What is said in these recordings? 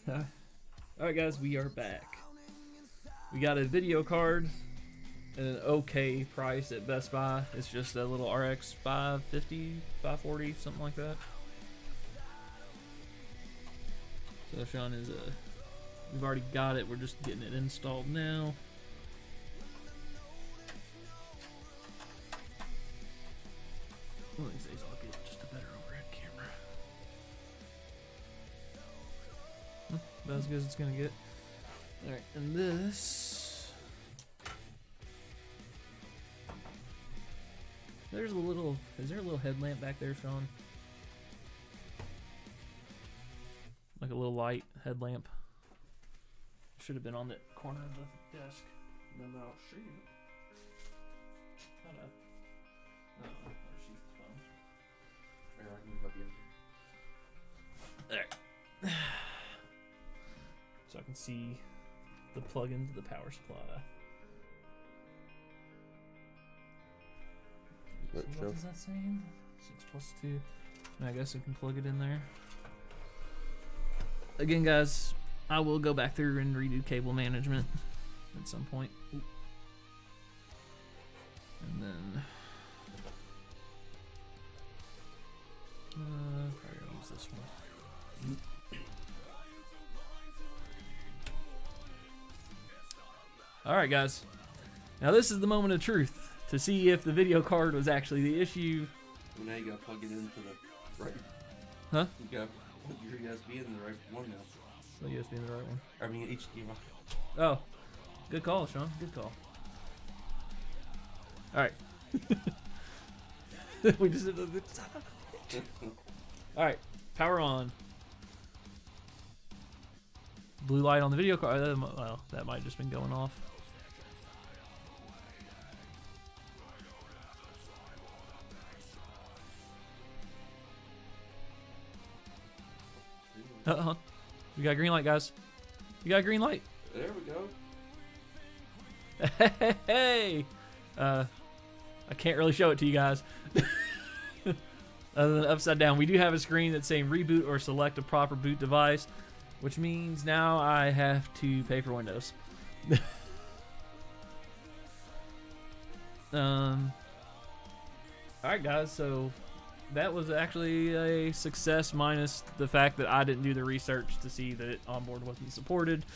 Alright guys, we are back. We got a video card at an okay price at Best Buy. It's just a little RX 550, 540, something like that. So Sean is we've already got it, we're just getting it installed now. One of these days I'll get just a better overhead camera. About as good as it's gonna get. Alright, and this, there's a little, is there a little headlamp back there, Sean? Like a little light headlamp. Should have been on the corner of the desk. No, I'll show you. Oh no. Oh, she's the phone. Here, I can help you. There. So I can see the plug into the power supply. So what is that saying? 6 plus 2. And I guess I can plug it in there. Again, guys, I will go back through and redo cable management at some point. Ooh. And then probably gonna use this one. Alright guys, now this is the moment of truth to see if the video card was actually the issue. Well, now you gotta plug it into the right. Huh? You gotta put your USB in the right one now. The USB in the right one. I mean HDMI. Oh, good call, Sean. Good call. Alright. We just Alright, power on. Blue light on the video card. Well, that might have just been going off. We got green light, guys. We got green light. There we go. Hey! I can't really show it to you guys. Other than upside down, we do have a screen that's saying reboot or select a proper boot device, which means now I have to pay for Windows. Alright guys, so that was actually a success minus the fact that I didn't do the research to see that onboard wasn't supported.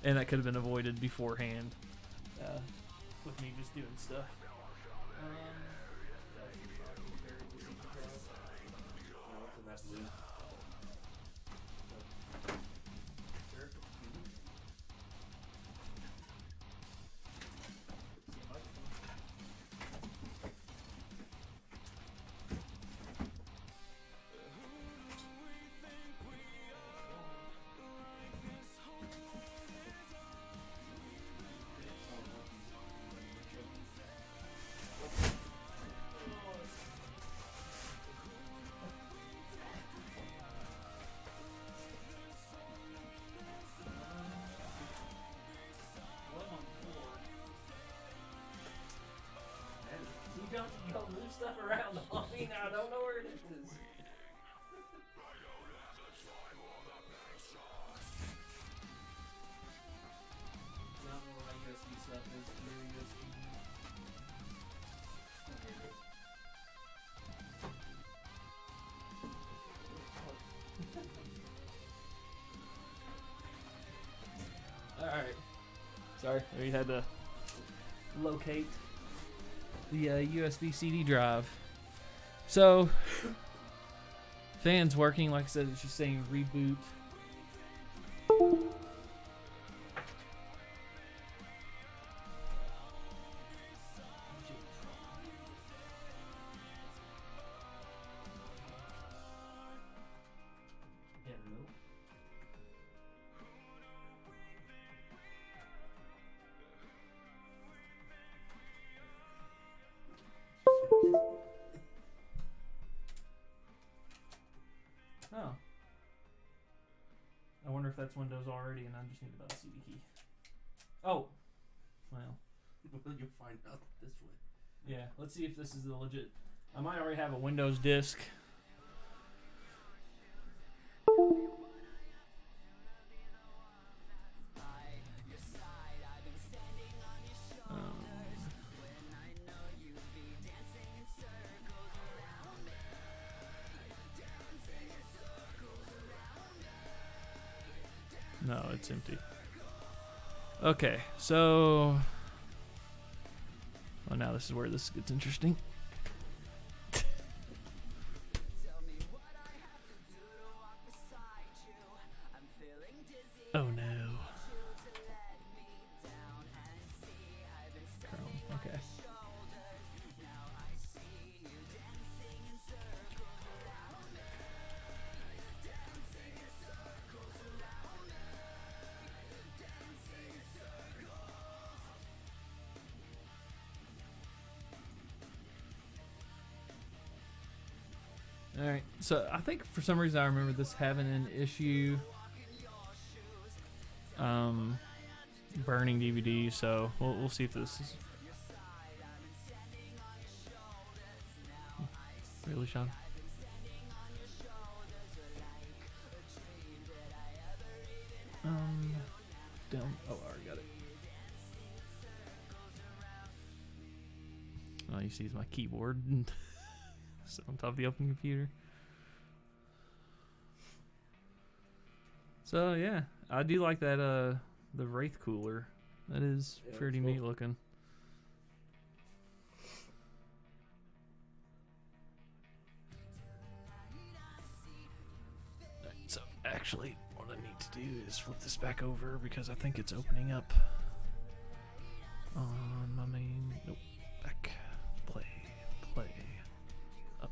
And that could have been avoided beforehand with me just doing stuff. Don't move stuff around on me now. I don't know where it is. Not where my USB stuff is. Your USB. Alright. Sorry, we had to locate the USB CD drive. So, fan's working. Like I said, it's just saying reboot. Oh. I wonder if that's Windows already and I just need to buy a CD key. Oh. Well. You'll find out this way. Yeah, let's see if this is the legit. I might already have a Windows disk. No, it's empty. Okay, so... Oh, now this is where this gets interesting. Oh no. Chrome, okay. Alright, so I think for some reason I remember this having an issue burning DVDs, so we'll see if this is really, Sean. Down. Oh, I already got it. All you see is my keyboard sit on top of the open computer. So yeah, I do like that the Wraith cooler. That is pretty cool. neat looking. Alright, so actually what I need to do is flip this back over because I think it's opening up on my main. Nope. Back. Play. Up.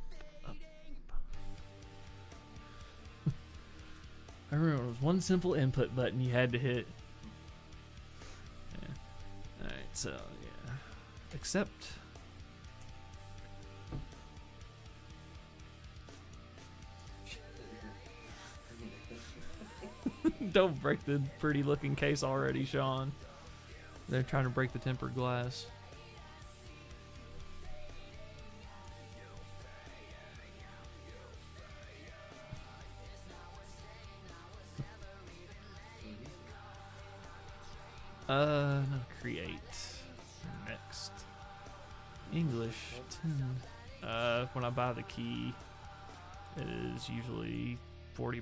I remember it was one simple input button you had to hit. Yeah. Alright, so yeah. Accept. Don't break the pretty looking case already, Sean. They're trying to break the tempered glass. No, create. Next. English 10. When I buy the key, it is usually $40.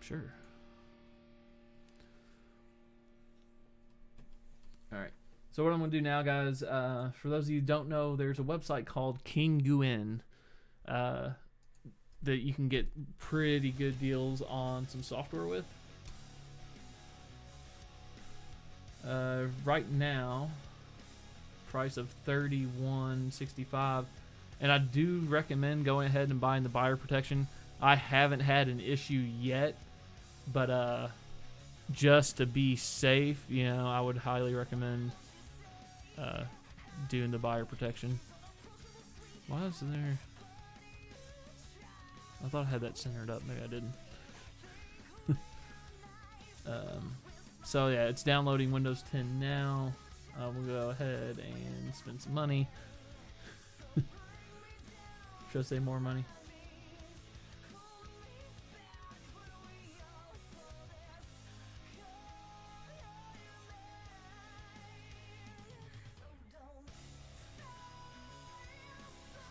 Sure. Alright. So what I'm going to do now, guys, for those of you who don't know, there's a website called King Guin that you can get pretty good deals on some software with. Right now, price of $31.65, and I do recommend going ahead and buying the buyer protection. I haven't had an issue yet, but just to be safe, you know, I would highly recommend doing the buyer protection. Why is there? I thought I had that centered up. Maybe I didn't. So yeah, it's downloading Windows 10 now. We'll go ahead and spend some money. Should I say more money?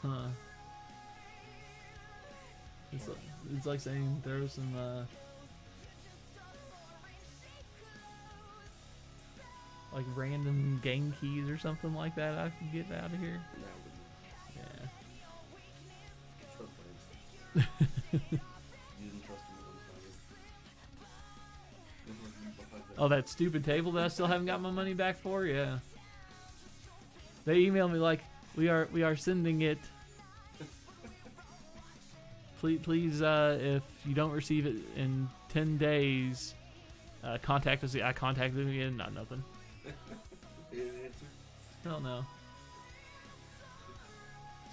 Huh. It's like saying throw some like random game keys or something like that I can get out of here. Yeah. Oh, that stupid table that I still haven't got my money back for? Yeah. They emailed me like, we are sending it. Please, if you don't receive it in 10 days, contact us. I contacted them again, not nothing. Hell no.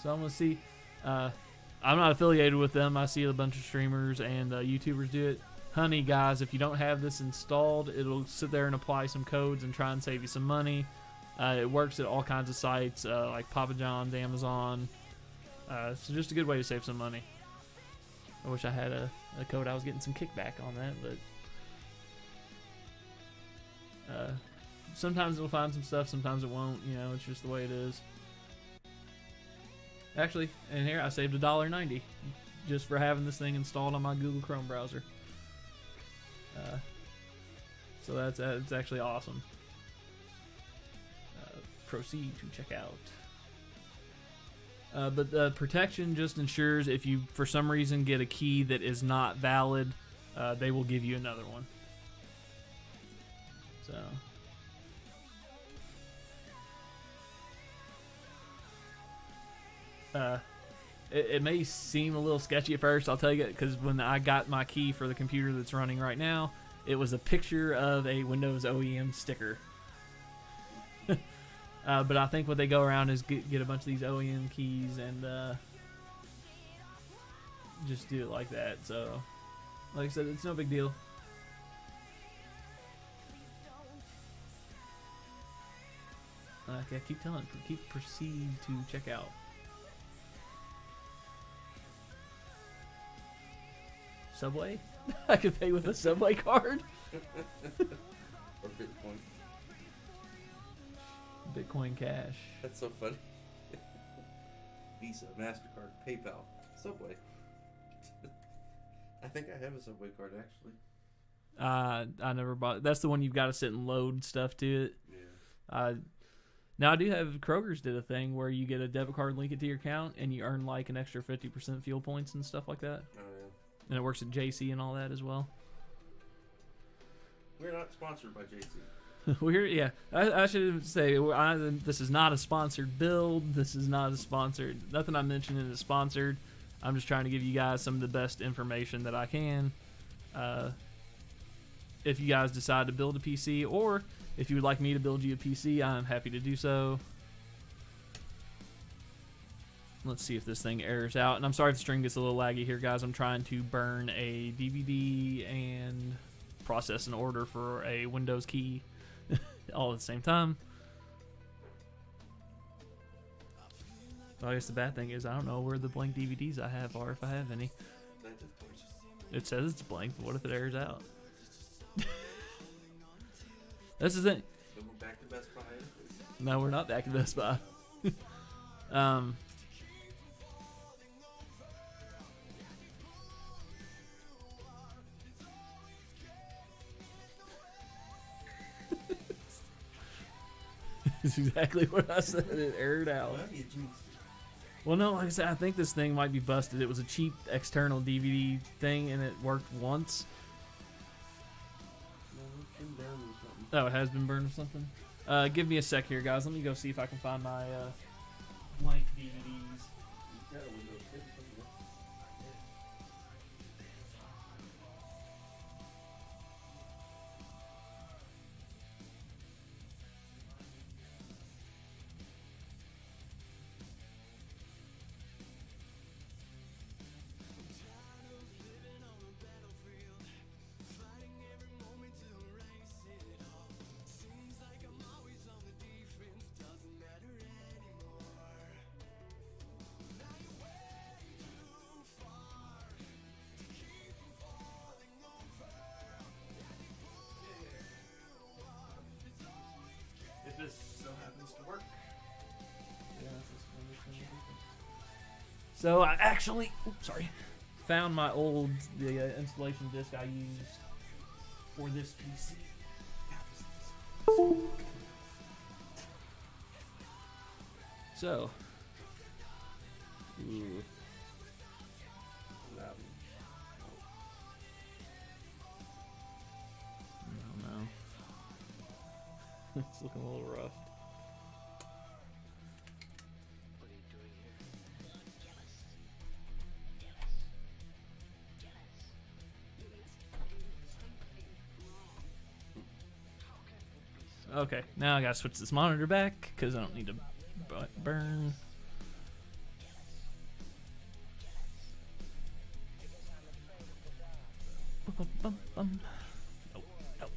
So I'm gonna see. I'm not affiliated with them. I see a bunch of streamers and YouTubers do it. Honey, guys, if you don't have this installed, it'll sit there and apply some codes and try and save you some money. It works at all kinds of sites like Papa John's, Amazon. So just a good way to save some money. I wish I had a code. I was getting some kickback on that, but sometimes it'll find some stuff, sometimes it won't. You know, it's just the way it is. Actually, in here I saved $1.90. just for having this thing installed on my Google Chrome browser. So that's actually awesome. Proceed to check out. But the protection just ensures if you, for some reason, get a key that is not valid, they will give you another one. So. It may seem a little sketchy at first, I'll tell you, because when I got my key for the computer that's running right now, it was a picture of a Windows OEM sticker. But I think what they go around is get a bunch of these OEM keys and just do it like that. So, like I said, it's no big deal. Okay, keep proceed to check out. Subway? I could pay with a Subway card? Or Bitcoin. Bitcoin Cash. That's so funny. Visa, MasterCard, PayPal, Subway. I think I have a Subway card actually. I never bought it. That's the one you've got to sit and load stuff to it. Yeah. Now I do have Kroger's did a thing where you get a debit card, link it to your account, and you earn like an extra 50% fuel points and stuff like that. Oh yeah. And it works at JC and all that as well. We're not sponsored by JC. I should say this is not a sponsored build. This is not a sponsored. Nothing I'm mentioning is sponsored. I'm just trying to give you guys some of the best information that I can. If you guys decide to build a PC, or if you would like me to build you a PC, I'm happy to do so. Let's see if this thing airs out. And I'm sorry if the stream gets a little laggy here, guys. I'm trying to burn a DVD and process an order for a Windows key all at the same time. So I guess the bad thing is I don't know where the blank DVDs I have are, if I have any. It says it's blank, but what if it airs out? This is it. So we're back to Best Buy. No, we're not back to Best Buy. That's exactly what I said. It aired out. Well, you jinxed it. Well, no, like I said, I think this thing might be busted. It was a cheap external DVD thing, and it worked once. No, it's been down or something. Oh, it has been burned or something? Give me a sec here, guys. Let me go see if I can find my blank DVDs. You've got a Windows 10 somewhere. If this so happens to work. So I actually, found my old installation disc I used for this PC. So, ooh. No. It's looking a little rough. Okay, now I gotta switch this monitor back because I don't need to burn. Bum. Nope.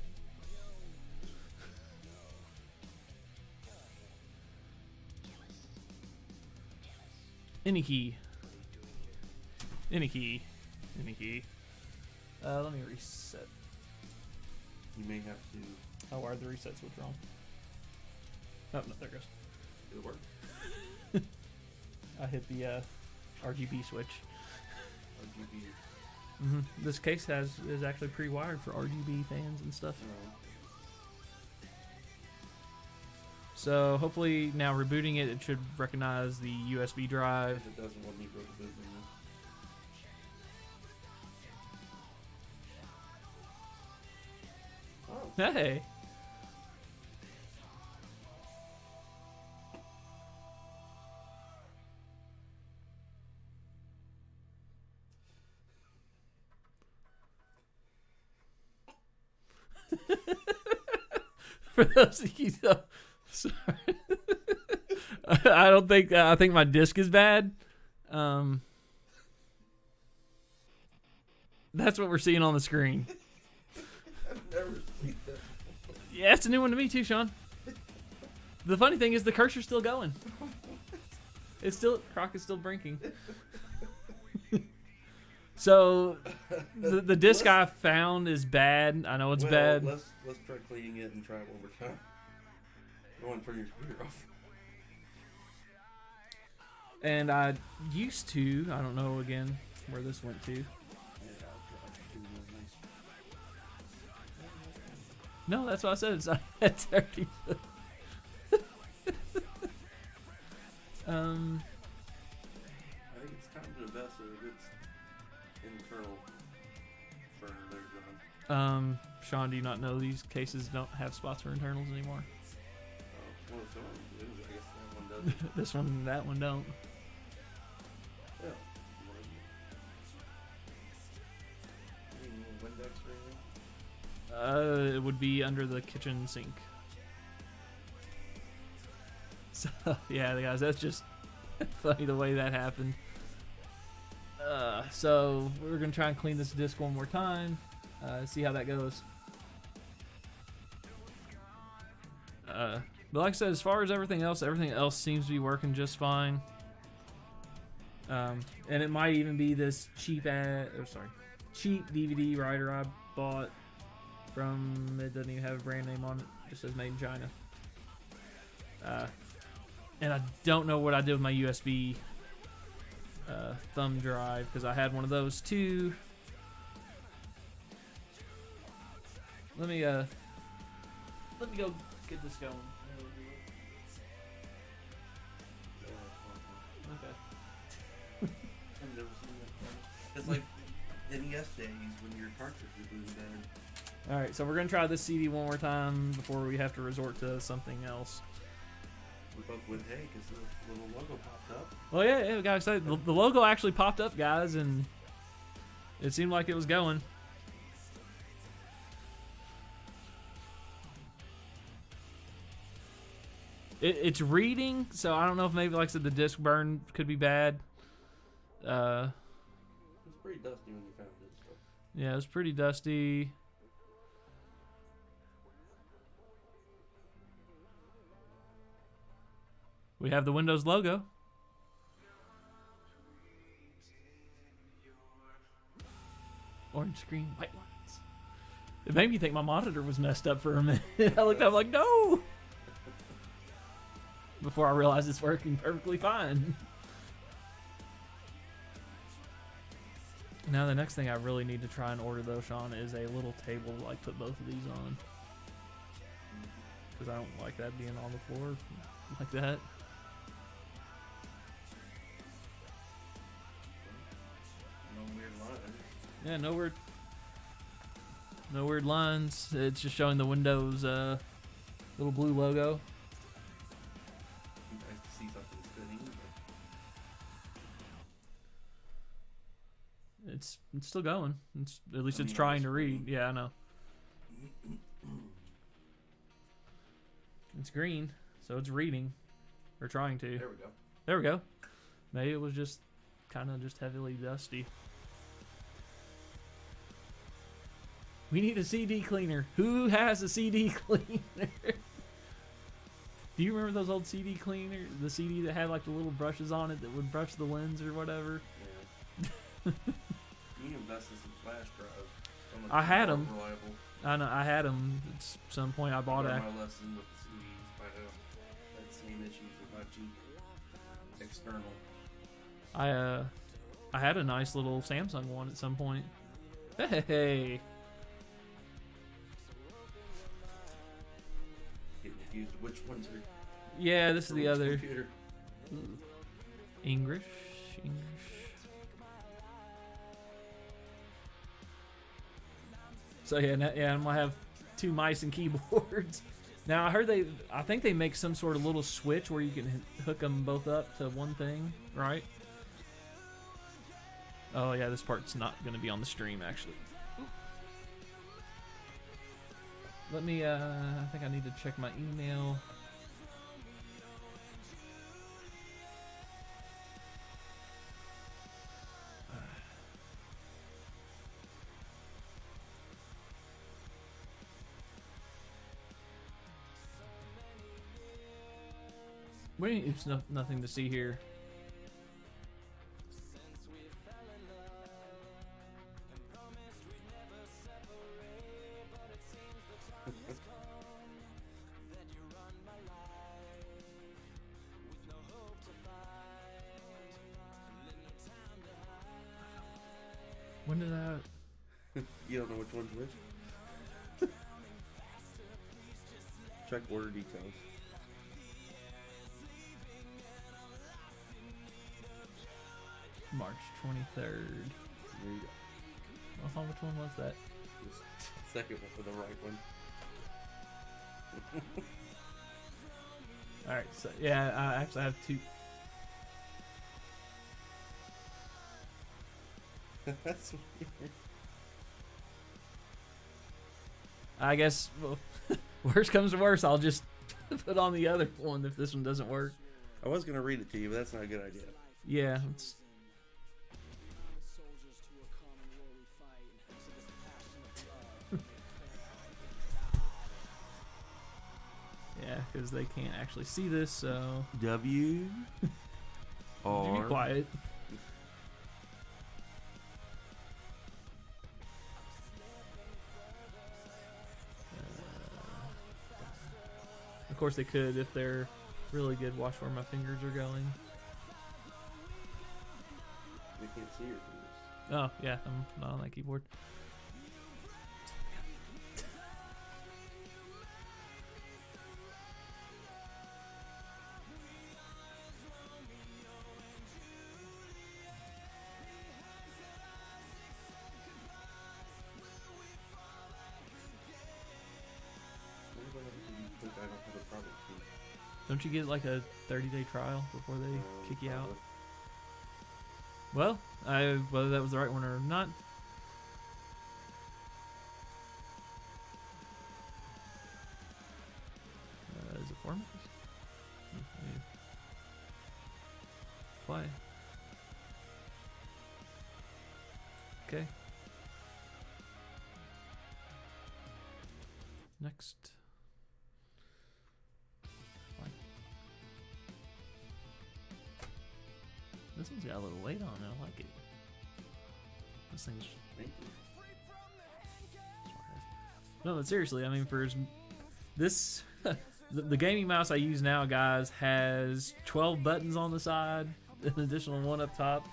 Any key. Let me reset. You may have to. Oh, why are the reset switch wrong? Oh, no, there it goes. Did it work? I hit the RGB switch. RGB. This case is actually pre-wired for RGB fans and stuff. So hopefully now rebooting it, it should recognize the USB drive. If it doesn't let me go to business. Oh. Hey. For those of you who don't, sorry. I don't think I think my disc is bad. That's what we're seeing on the screen. I've never seen that. Yeah, it's a new one to me too, Sean. The funny thing is the cursor's still going. It's still Croc is still blinking. So the disc I found is bad. I know it's bad. Let's try cleaning it and try it one more time. Go and turn your computer off. And I used to, I don't know again where this went to. Yeah, I'll try to do one nice. No, that's what I said. It's not at 30. I think it's time to invest in a good internal burner there, John. Sean, do you not know these cases don't have spots for internals anymore? Well, some of them do. I guess that one doesn't. This one, that one don't. Yeah. Any Windex or anything? It would be under the kitchen sink. So yeah, guys, that's just funny the way that happened. So we're gonna try and clean this disc one more time. See how that goes. But like I said, as far as everything else seems to be working just fine. And it might even be this cheap DVD writer I bought from, it doesn't even have a brand name on it, just says made in China. And I don't know what I did with my USB thumb drive, because I had one of those too. Let me go get this going. Okay. I've never seen that. It's like NES days when your cartridge was really bad. Alright, so we're going to try this CD one more time before we have to resort to something else. We both went, hey, because the little logo popped up. Well, yeah, guys, the logo actually popped up, guys, and it seemed like it was going. It's reading, so I don't know if maybe, like I said, the disc burn could be bad. It was pretty dusty when you found it. So. Yeah, it was pretty dusty. We have the Windows logo. Orange screen, white lines. It made me think my monitor was messed up for a minute. I looked up like, no! Before I realized it's working perfectly fine. Now the next thing I really need to try and order though, Sean, is a little table to like put both of these on. Because I don't like that being on the floor like that. No weird lines. Yeah, no weird lines. It's just showing the Windows little blue logo. You guys can see something spinning. It's still going. At least I it's mean, trying on to the read. screen. Yeah, I know. It's green, so it's reading. Or trying to. There we go. There we go. Maybe it was just kind of just heavily dusty. We need a CD cleaner. Who has a CD cleaner? Do you remember those old CD cleaners? The CD that had like the little brushes on it that would brush the lens or whatever? Yeah. You invest in some flash drives. Some of I had them 'em. aren't reliable. I know. I had them at some point. I bought Learned it. my lesson with the CDs. I have that same issues with my cheap external. I I had a nice little Samsung one at some point. Hey. Getting confused. Which ones are? Yeah, this is the other. Computer? English. So yeah, I'm gonna have 2 mice and keyboards. Now I think they make some sort of little switch where you can hook them both up to one thing, right? Oh yeah, this part's not gonna be on the stream actually. Let me, I think I need to check my email. Wait, it's nothing to see here. When did I... You don't know which one's which? Check order details. March 23rd. There you go. Oh, which one was that? This second one for the right one. Alright, so yeah, I actually have 2. That's weird. I guess, well, worst comes to worst, I'll just put on the other one if this one doesn't work. I was gonna read it to you, but that's not a good idea. Yeah, it's... Yeah, because they can't actually see this, so... W. Be quiet. Of course they could if they're really good. Watch where my fingers are going. They can't see your fingers. Oh, yeah, I'm not on that keyboard. Don't you get like a 30-day trial before they kick you out? Well, whether that was the right one or not. Is it format? Play. Okay. Next. This one's got a little weight on it. I like it. This thing's... Thank you. No, but seriously, I mean, for this... the gaming mouse I use now, guys, has 12 buttons on the side, an additional one up top.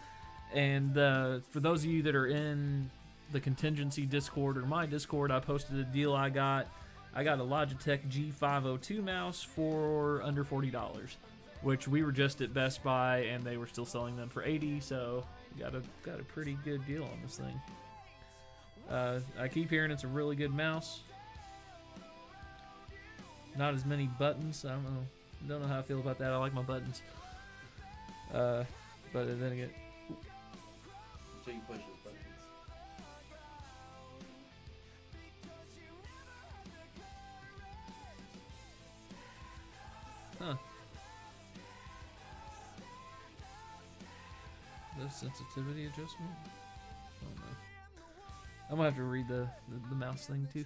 And for those of you that are in the contingency Discord or my Discord, I posted a deal I got. I got a Logitech G502 mouse for under $40. Which we were just at Best Buy and they were still selling them for $80, so got a pretty good deal on this thing. I keep hearing it's a really good mouse. Not as many buttons. I don't know how I feel about that. I like my buttons. But then again, So you push those buttons. huh? The sensitivity adjustment? I don't know. I'm gonna have to read the mouse thing too.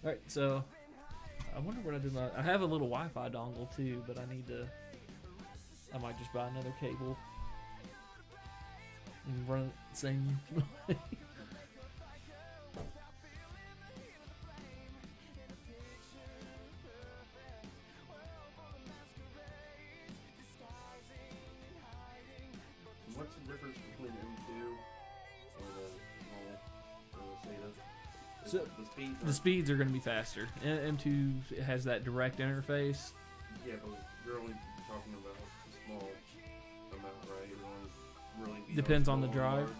Alright, so I wonder what I did. I have a little Wi-Fi dongle too, but I might just buy another cable and run it the same way. What's the difference So, the speeds. The speeds are going to be faster. M2 has that direct interface. Yeah, but you're only talking about a small amount, right? It only really be Depends on small the drive. and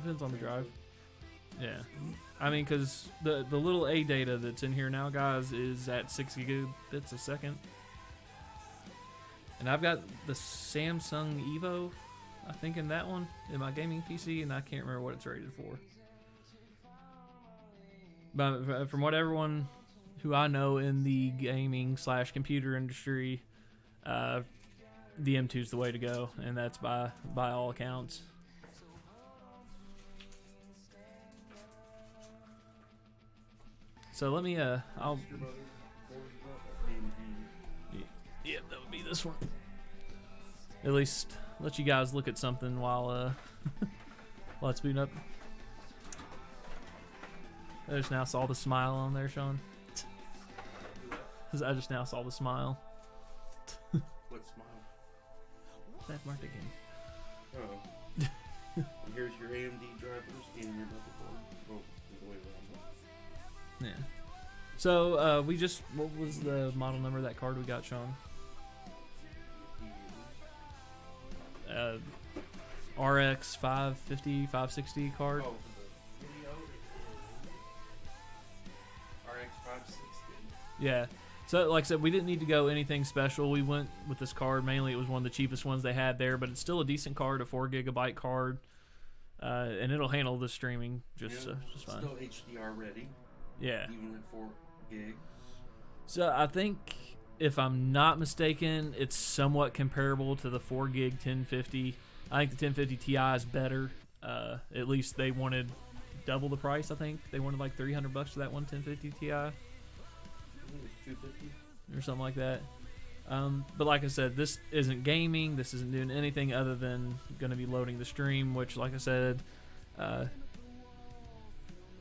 Depends on the drive. large. Yeah. I mean, because the little A data that's in here now, guys, is at 6 gigabits a second. And I've got the Samsung Evo, I think, in that one, in my gaming PC, and I can't remember what it's rated for. But from what everyone who I know in the gaming / computer industry, the M2 is the way to go, and that's by all accounts. So let me I'll yeah, that would be this one. At least let you guys look at something while while it's booting up. I just now saw the smile on there, Sean. I just now saw the smile. What smile? That marked again. Oh. And here's your AMD drivers and your motherboard. Oh, the way around. Yeah. So what was the model number of that card we got, Sean? RX 550, 560 card. Oh, for the video. RX 560. Yeah. So, like I said, we didn't need to go anything special. We went with this card. Mainly, it was one of the cheapest ones they had there, but it's still a decent card, a 4 gigabyte card, and it'll handle the streaming just fine. Still HDR ready. Yeah. Even at 4 gigs. So I think, if I'm not mistaken, it's somewhat comparable to the 4 gig 1050. I think the 1050 Ti is better. At least they wanted double the price. I think they wanted like $300 for that one 1050 Ti. I think it's 250. Or something like that. But like I said, this isn't gaming. This isn't doing anything other than going to be loading the stream, which, like I said,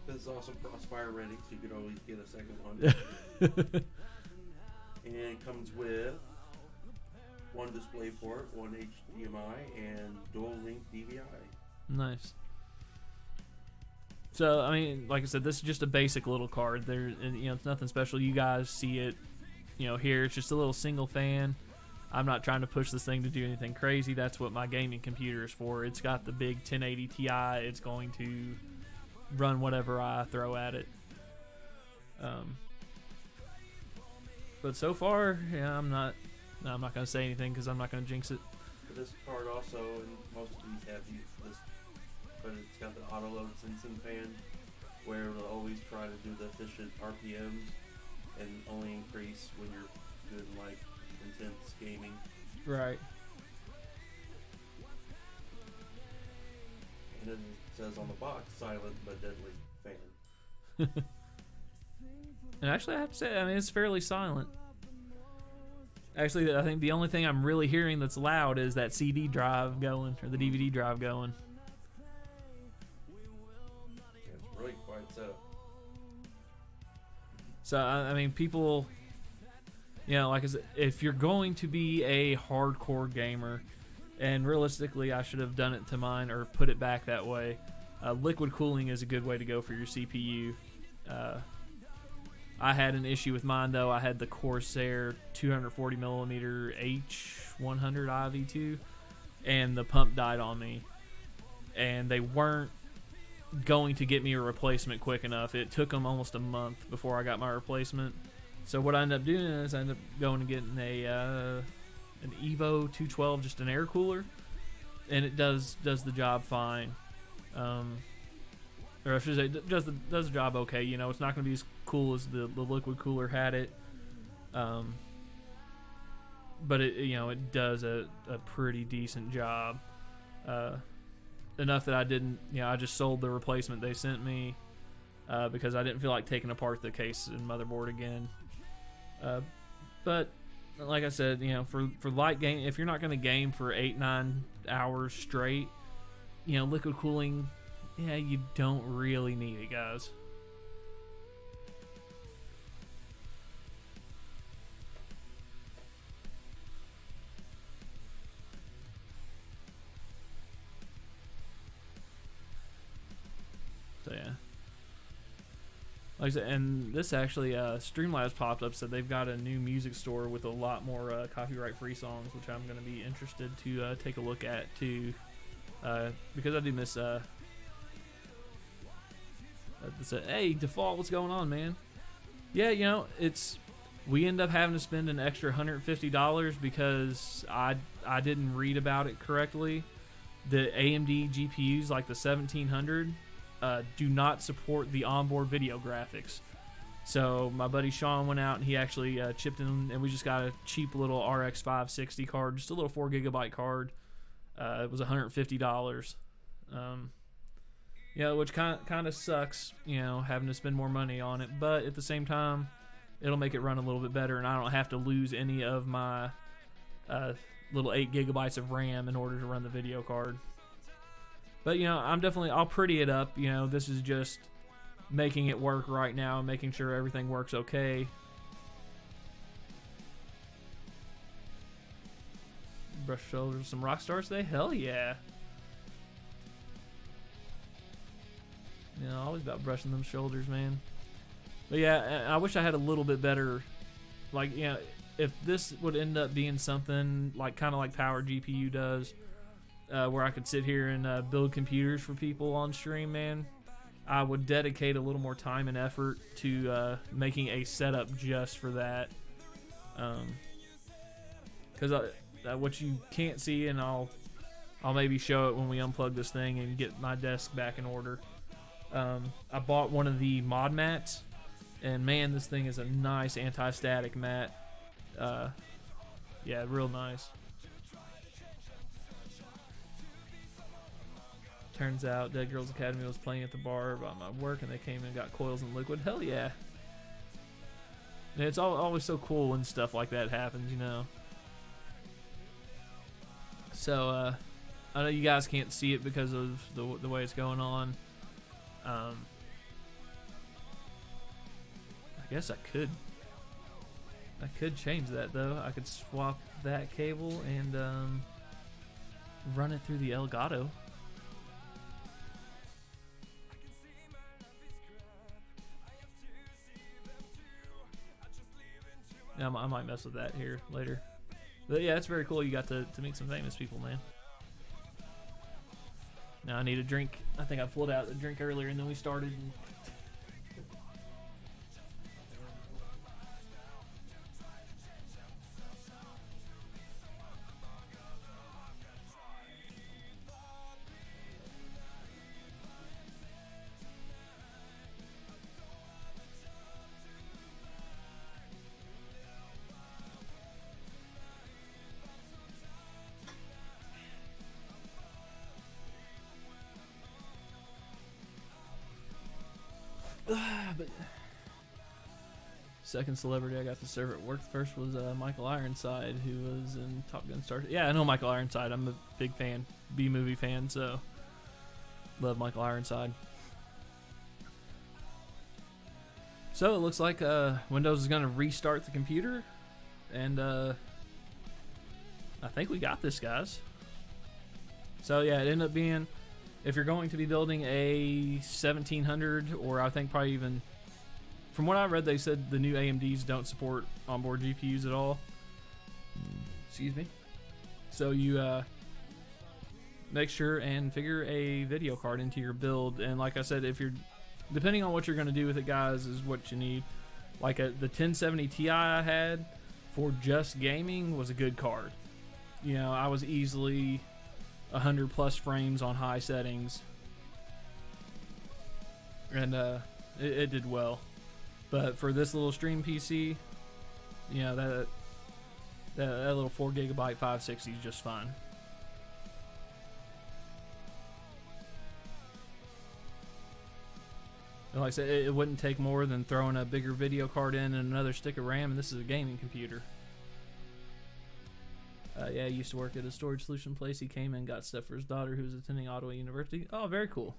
This is also Crossfire ready, so you could always get a second one. And it comes with one DisplayPort, one HDMI, and dual link DVI. Nice. So, I mean, like I said, this is just a basic little card. It's nothing special. You guys see it, here. It's just a little single fan. I'm not trying to push this thing to do anything crazy. That's what my gaming computer is for. It's got the big 1080 Ti. It's going to run whatever I throw at it. But so far, yeah, I'm not going to say anything because I'm not going to jinx it. For this card also, and most of these have this, but it's got the auto load sensing fan, where it'll always try to do the efficient RPMs and only increase when you're doing like intense gaming. Right. And then it says on the box, silent but deadly fan. And actually, I have to say, I mean, it's fairly silent. Actually, I think the only thing I'm really hearing that's loud is that CD drive going, or the DVD drive going. Yeah, it's really quiet setup. So, I mean, people, like I said, if you're going to be a hardcore gamer, and realistically, I should have done it to mine or put it back that way, liquid cooling is a good way to go for your CPU. I had an issue with mine, though. I had the Corsair 240mm H100 IV2, and the pump died on me. And they weren't going to get me a replacement quick enough. It took them almost a month before I got my replacement. So what I ended up doing is I ended up going and getting an Evo 212, just an air cooler, and it does the job fine. Or I should say, does the job okay. It's not going to be as cool as the liquid cooler had it, but it does a pretty decent job. Enough that I didn't, I just sold the replacement they sent me because I didn't feel like taking apart the case and motherboard again. But like I said, for light game, if you're not going to game for 8-9 hours straight, liquid cooling. Yeah, you don't really need it, guys. So, yeah. Like I said, and this actually, Streamlabs popped up, said they've got a new music store with a lot more copyright-free songs, which I'm going to be interested to take a look at too, because I do miss. Hey, Default, what's going on, man? Yeah, you know, we end up having to spend an extra $150 because I didn't read about it correctly. The AMD GPUs, like the 1700. Do not support the onboard video graphics. So my buddy Sean went out and he actually chipped in, and we just got a cheap little RX 560 card, just a little 4GB card. It was $150. Yeah, which kind of sucks, you know, having to spend more money on it. But at the same time, it'll make it run a little bit better, and I don't have to lose any of my little 8GB of RAM in order to run the video card. But, you know, I'll pretty it up. You know, this is just making it work right now, making sure everything works okay. Brush shoulders, some Rockstar today? Hell yeah. You know, always about brushing them shoulders, man. But yeah, I wish I had a little bit better, like, you know, if this would end up being something like kind of like Power GPU does, where I could sit here and build computers for people on stream, man, I would dedicate a little more time and effort to making a setup just for that. Because what you can't see, and I'll maybe show it when we unplug this thing and get my desk back in order. I bought one of the mod mats, and man, this thing is a nice anti-static mat. Yeah, real nice. Turns out Dead Girls Academy was playing at the bar about my work, and they came and got coils and liquid. Hell yeah. And it's always so cool when stuff like that happens, you know. So, I know you guys can't see it because of the way it's going on. I guess I could change that, though. I could swap that cable and run it through the Elgato. Yeah, I might mess with that here later. But yeah, it's very cool. You got to meet some famous people, man. Now I need a drink. I think I pulled out the drink earlier and then we started. But second celebrity I got to serve at work first was Michael Ironside, who was in Top Gun Star. Yeah, I know Michael Ironside. I'm a big fan, B-movie fan, so love Michael Ironside. So it looks like Windows is going to restart the computer, and I think we got this, guys. So yeah, it ended up being, if you're going to be building a 1700, or I think probably even, from what I read, they said the new AMDs don't support onboard GPUs at all. Excuse me. So you make sure and figure a video card into your build. And like I said, if you're, depending on what you're going to do with it, guys, is what you need. Like the 1070 Ti I had for just gaming was a good card. You know, I was easily 100 plus frames on high settings, and it did well. But for this little stream PC, you know, that little 4GB 560 is just fine. And like I said, it wouldn't take more than throwing a bigger video card in and another stick of RAM, and this is a gaming computer. Yeah, he used to work at a storage solution place. He came and got stuff for his daughter who was attending Ottawa University. Oh, very cool.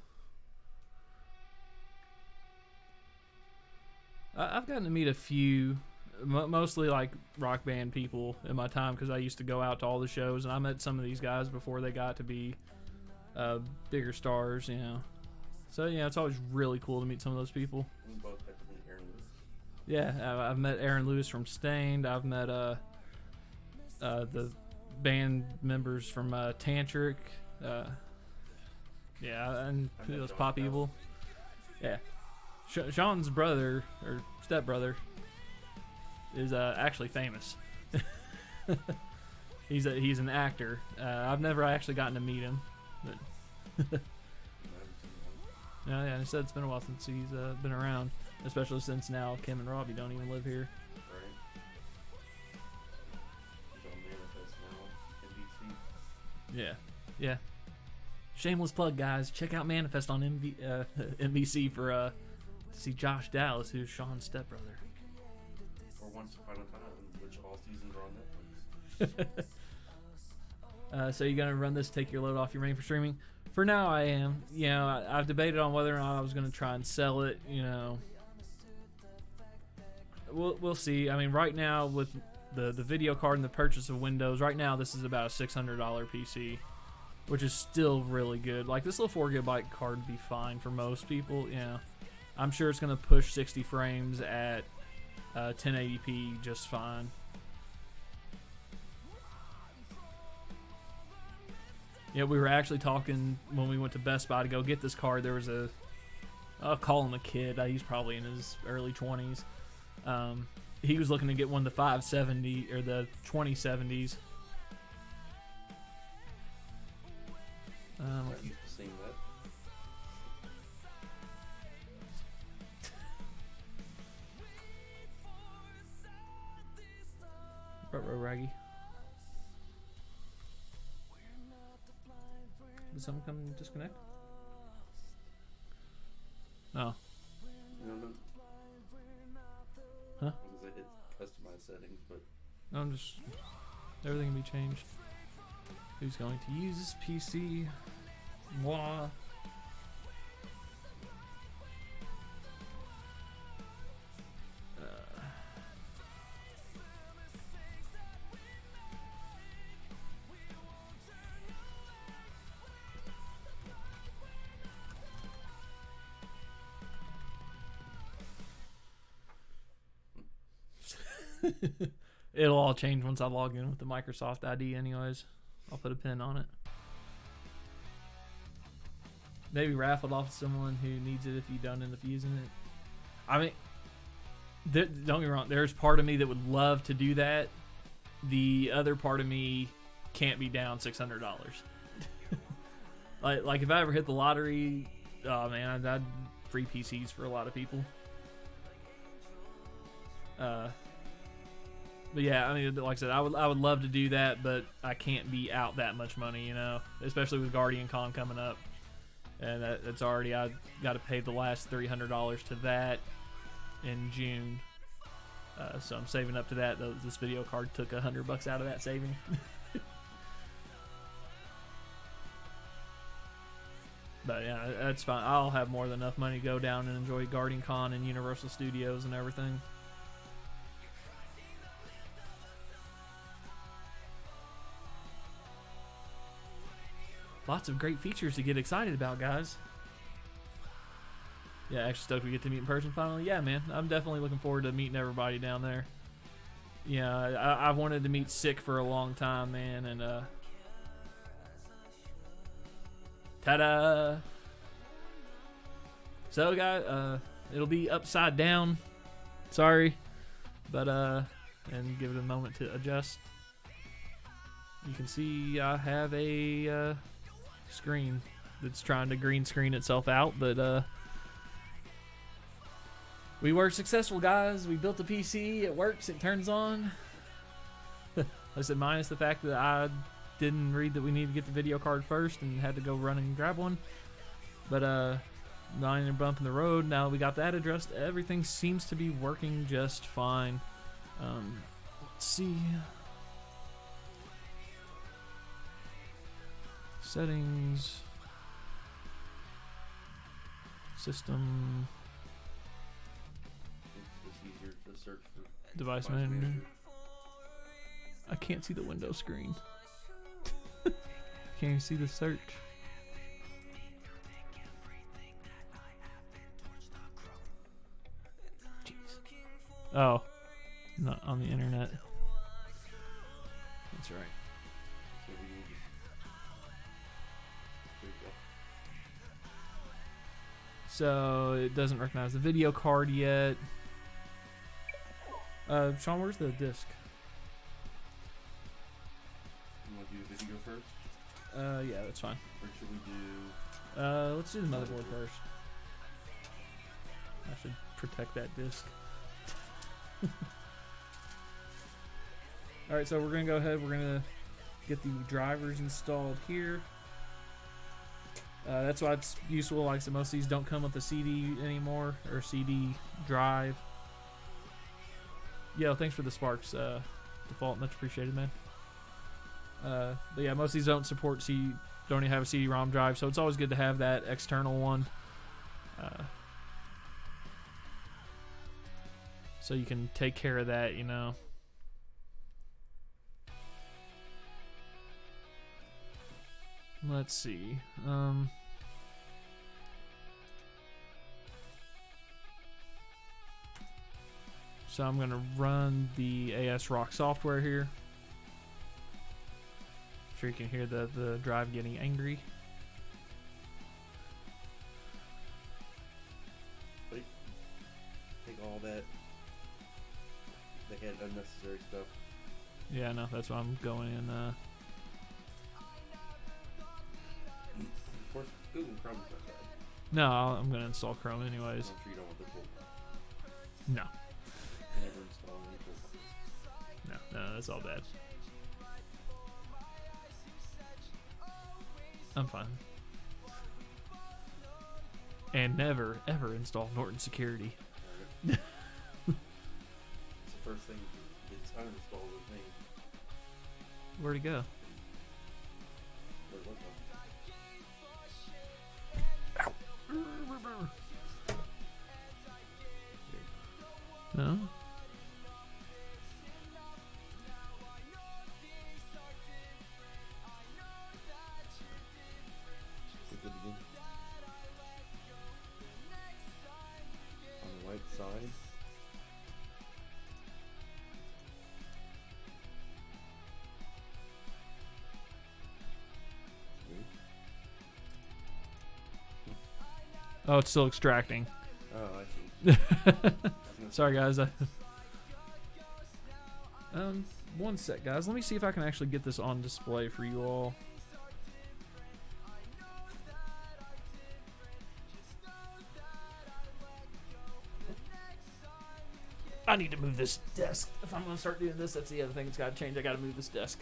I've gotten to meet a few, mostly like rock band people in my time, because I used to go out to all the shows, and I met some of these guys before they got to be bigger stars, you know. So, yeah, it's always really cool to meet some of those people. We both got to meet Yeah, I've met Aaron Lewis from Stained. I've met the band members from Tantric. Yeah, and who else? Pop Evil. Yeah, Sean's brother or stepbrother is actually famous. He's an actor. I've never actually gotten to meet him, but yeah, he said it's been a while since he's been around, especially since now Kim and Robbie don't even live here. Yeah, yeah. Shameless plug, guys. Check out Manifest on NBC for to see Josh Dallas, who's Sean's stepbrother. Or Once Upon a Time, which all seasons are on Netflix. So you're gonna run this, take your load off your main for streaming? For now, I am. You know, I've debated on whether or not I was gonna try and sell it. You know, we'll see. I mean, right now with the video card and the purchase of Windows, right now this is about a $600 PC, which is still really good. Like, this little 4GB card would be fine for most people. You know, I'm sure it's gonna push 60 frames at 1080p just fine. Yeah, we were actually talking when we went to Best Buy to go get this card. There was I'll call him a kid. He's probably in his early 20s. He was looking to get one of the 570 or the 2070s. I'm used to seeing that. Raggy. Did someone come and disconnect? Oh. No. Huh? Because I hit customize settings, but No, I'm just... Everything can be changed. Who's going to use this PC? Moi. It'll all change once I log in with the Microsoft ID anyways. I'll put a pin on it. Maybe raffle off to someone who needs it if you don't end up using it. I mean, don't get me wrong, there's part of me that would love to do that. The other part of me can't be down $600. like if I ever hit the lottery, oh man, I'd free PCs for a lot of people. But yeah, I mean, like I said, I would love to do that, but I can't be out that much money, you know, especially with Guardian Con coming up, and that's already, I got to pay the last $300 to that in June, so I'm saving up to that. This video card took $100 out of that saving. But yeah, that's fine. I'll have more than enough money to go down and enjoy Guardian Con and Universal Studios and everything. Lots of great features to get excited about, guys. Yeah, actually stoked we get to meet in person finally. Yeah, man, I'm definitely looking forward to meeting everybody down there. Yeah, I've wanted to meet Sick for a long time, man, and ta-da! So, guys, it'll be upside down. Sorry, but and give it a moment to adjust. You can see I have a screen that's trying to green screen itself out, but we were successful, guys. We built a PC. It works. It turns on. I said minus the fact that I didn't read that we need to get the video card first and had to go run and grab one. But minor bump in the road. Now we got that addressed. Everything seems to be working just fine. Let's see. Settings. System. it's easier to search for Device manager. I can't see the window screen. Can't even see the search. Jeez. Oh, not on the internet. That's right. So we can just, there you go. So it doesn't recognize the video card yet. Sean, where's the disc? You want to do the video first? Yeah, that's fine. Or should we do... Let's do the motherboard first. I should protect that disc. Alright, so we're going to go ahead. We're going to get the drivers installed here. That's why it's useful. Like I said, most of these don't come with a CD anymore, or CD drive. Yo, thanks for the sparks, Default. Much appreciated, man. But yeah, most of these don't support don't even have a CD-ROM drive, so it's always good to have that external one. So you can take care of that, you know. Let's see. So I'm gonna run the ASRock software here. I'm sure you can hear the drive getting angry. Take all that. They had unnecessary stuff. Yeah, no, that's why I'm going in. Of course, Google Chrome's not bad. No, I'm gonna install Chrome anyways. I'm sure you don't want the toolbar. No, Never install any toolbars. no, that's all bad. I'm fine. And never, ever install Norton Security. It's the first thing that gets uninstalled with me. Where'd it go? What it looked like. No? Click it again. On the right side. Sweet. Oh, it's still extracting. Oh, I see. Sorry, guys. One sec, guys. Let me see if I can actually get this on display for you all. I need to move this desk. If I'm going to start doing this, that's the other thing that's got to change. I got to move this desk.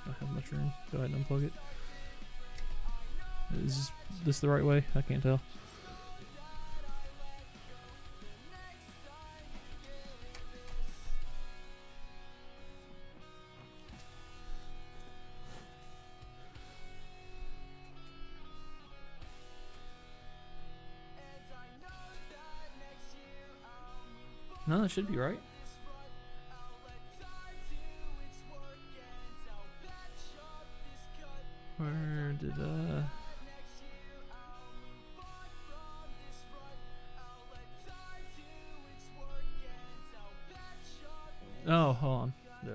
Not have much room. Go ahead and unplug it. Is this the right way? I can't tell. No, that should be right. Where did Oh, hold on. Yeah.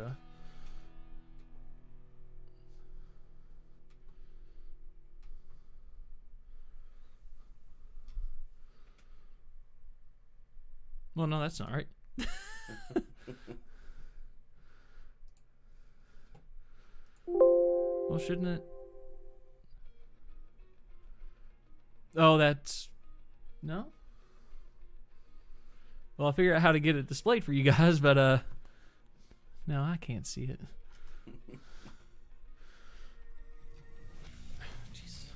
Well, no, that's not right. Well, shouldn't it? Oh, that's... No? Well, I'll figure out how to get it displayed for you guys, but, no, I can't see it. Jeez.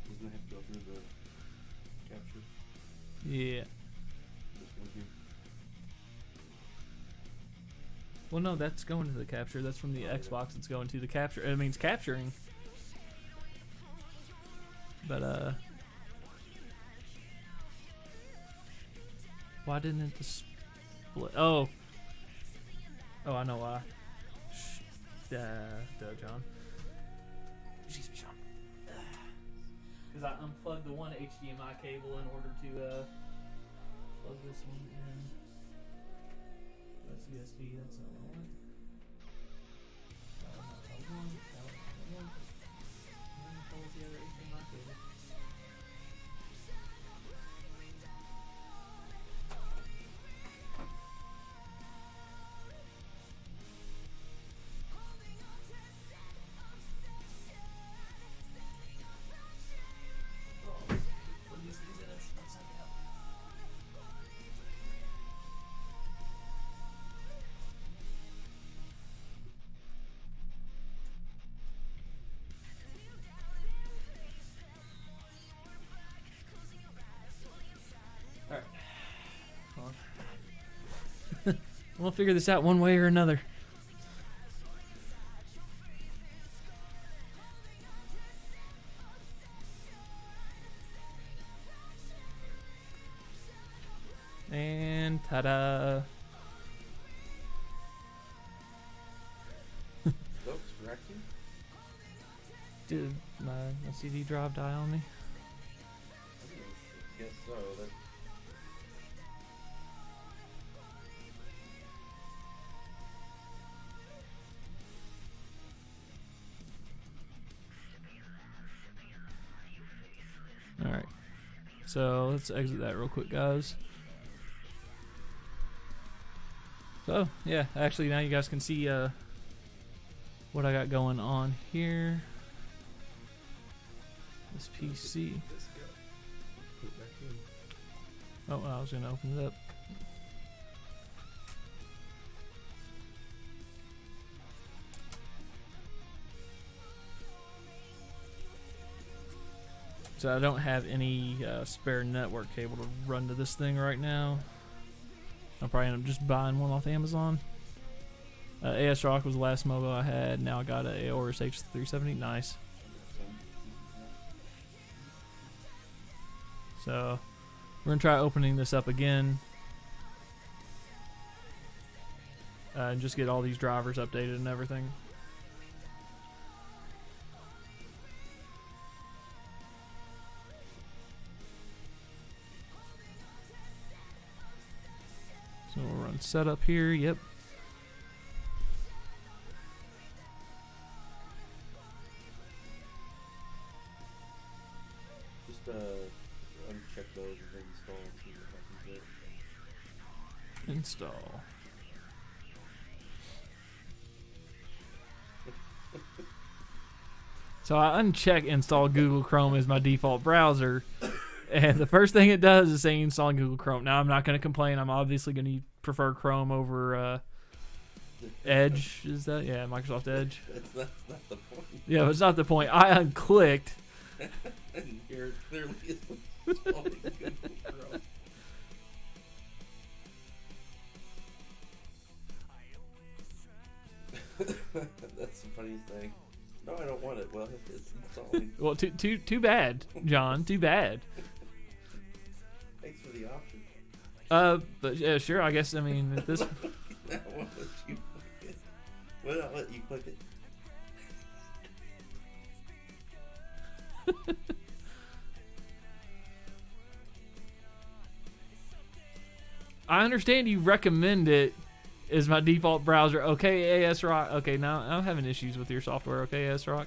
Doesn't it have to go through the capture? Yeah. This one here. Well, no, that's going to the capture. That's from the Xbox. It's going to the capture. It means capturing. But, Why didn't it display? Oh. Oh, I know why. Duh, John. Excuse me, John. Because I unplugged the one HDMI cable in order to plug this one in. That's USB. That's not what I want. The other HDMI cable. Alright. Hold on. We'll figure this out one way or another. And ta-da! Oops, correcting. Did my CD drive die on me? I guess so. Alright. So let's exit that real quick, guys. So, yeah, actually now you guys can see what I got going on here. This PC. Put it back in. Oh, I was going to open it up. So I don't have any spare network cable to run to this thing right now. I'll probably end up just buying one off Amazon. ASRock was the last MOBO I had. Now I got a Aorus H370. Nice. So we're going to try opening this up again. And just get all these drivers updated and everything. So we'll run setup here. Yep. Just uncheck those and then install and see what happens there. Install. So I uncheck install Google Chrome as my default browser, and the first thing it does is say install Google Chrome. Now I'm not going to complain. I'm obviously going to prefer Chrome over Edge. Is that? Yeah, Microsoft Edge. That's not the point. Yeah, but it's not the point. I unclicked. And here it clearly is installing Google Chrome. That's the funniest thing. No, I don't want it. Well, it's installing. Well, too bad, John. Too bad. Thanks for the option. But yeah, sure. I guess. I mean, at this. I won't let you click it. Well, I'll let you click it. I understand you recommend it as my default browser. Okay, ASRock. Okay, now I'm having issues with your software. Okay, ASRock.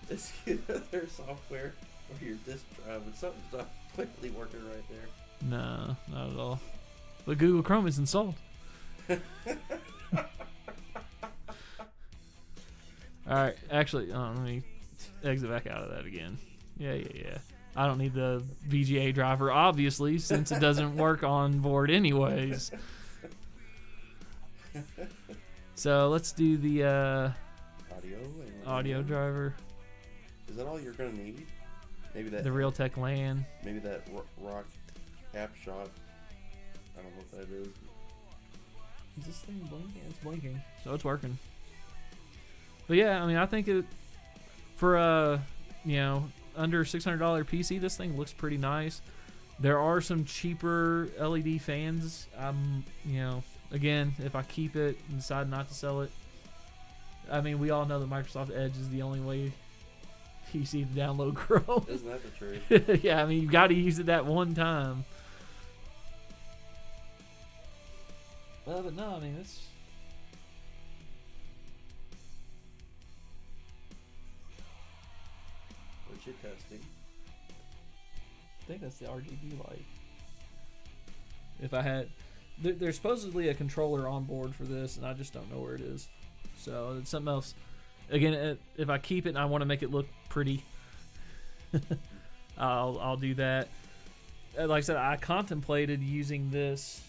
It's either software or your disk drive, but something's not clearly working right there. No, not at all. But Google Chrome is installed. Alright, actually, let me exit back out of that again. Yeah. I don't need the VGA driver, obviously, since it doesn't work on board anyways. So let's do the audio driver. Is that all you're gonna need? Maybe that the Realtek LAN. Maybe that rock app shot. I don't know what that is. Is this thing blinking? It's blinking, so it's working. But yeah, I mean, I think it for you know, under $600 PC, this thing looks pretty nice. There are some cheaper LED fans. You know, again, if I keep it and decide not to sell it, I mean, we all know that Microsoft Edge is the only way PC to download Chrome. Isn't that the truth? Yeah, I mean, you got to use it that one time. But no, I mean, it's. What you testing? I think that's the RGB light. If I had, there's supposedly a controller on board for this, and I just don't know where it is. So it's something else. Again, if I keep it and I want to make it look pretty, I'll do that. Like I said, I contemplated using this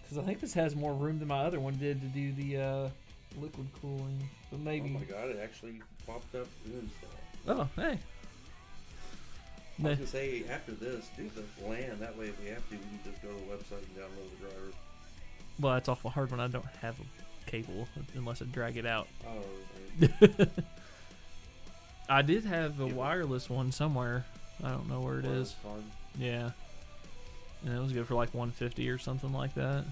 because I think this has more room than my other one did to do the liquid cooling. But maybe. Oh my god! It actually popped up install. Oh, hey. I was gonna say after this, do the LAN. That way, if we have to, we can just go to the website and download the driver. Well, it's awful hard when I don't have a cable unless I drag it out. Oh. Right. I did have a wireless one somewhere. I don't know where it is. Fun. Yeah. And it was good for like $150 or something like that.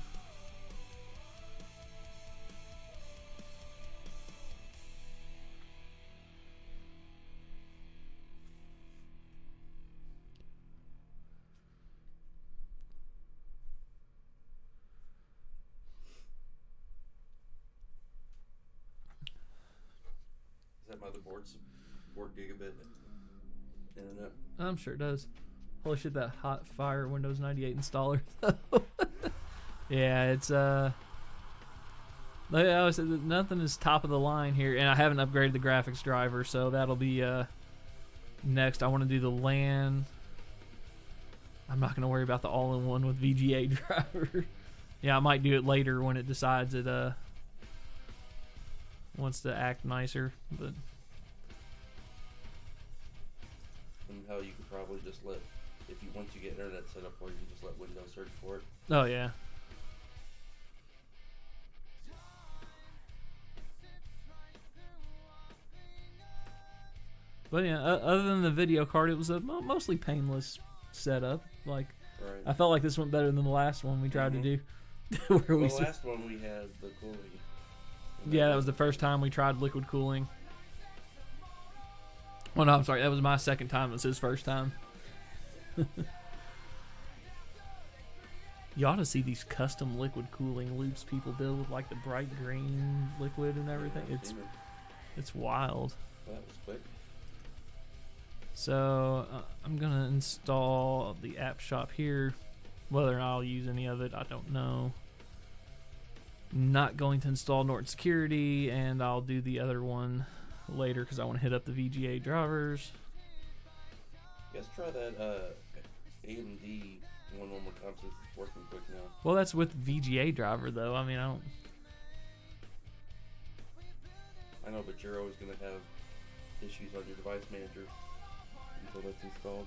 Motherboard support gigabit internet. I'm sure it does. Holy shit, that hot fire Windows 98 installer. Yeah, it's like I always said, nothing is top of the line here, and I haven't upgraded the graphics driver, so that'll be next. I want to do the LAN. I'm not going to worry about the all-in-one with VGA driver. Yeah, I might do it later when it decides it wants to act nicer, but. And how you could probably just let, if you once you get internet set up for it, you just let Windows search for it. Oh yeah. But yeah, other than the video card, it was a mostly painless setup. Like, right. I felt like this went better than the last one we tried to do. Where the last one we had the cooling. Yeah, that was the first time we tried liquid cooling. Well, no, I'm sorry. That was my second time. It was his first time. You ought to see these custom liquid cooling loops people build with like the bright green liquid and everything. It's wild. That was quick. So I'm gonna install the app shop here. Whether or not I'll use any of it, I don't know. Not going to install Norton Security, and I'll do the other one later because I want to hit up the VGA drivers. Let's try that AMD one more time since it's working quick now. Well, that's with VGA driver though. I mean, I know, but you're always going to have issues on your device manager until that's installed.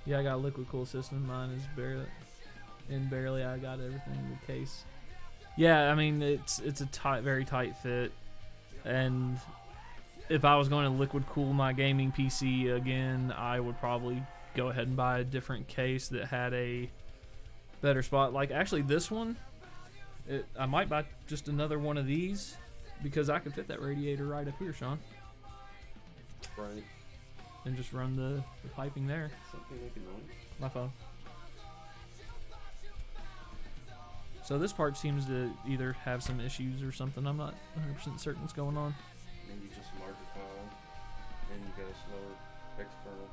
Yeah, I got liquid cool system. Mine is barely. I got everything in the case. Yeah, I mean it's a very tight fit, and if I was going to liquid cool my gaming PC again, I would probably go ahead and buy a different case that had a better spot. Like actually, this one, I might buy just another one of these because I can fit that radiator right up here, Sean. Right. And just run the piping there. Something making noise. My phone. So this part seems to either have some issues or something. I'm not 100% certain what's going on. Maybe just larger file, and you got a slower external.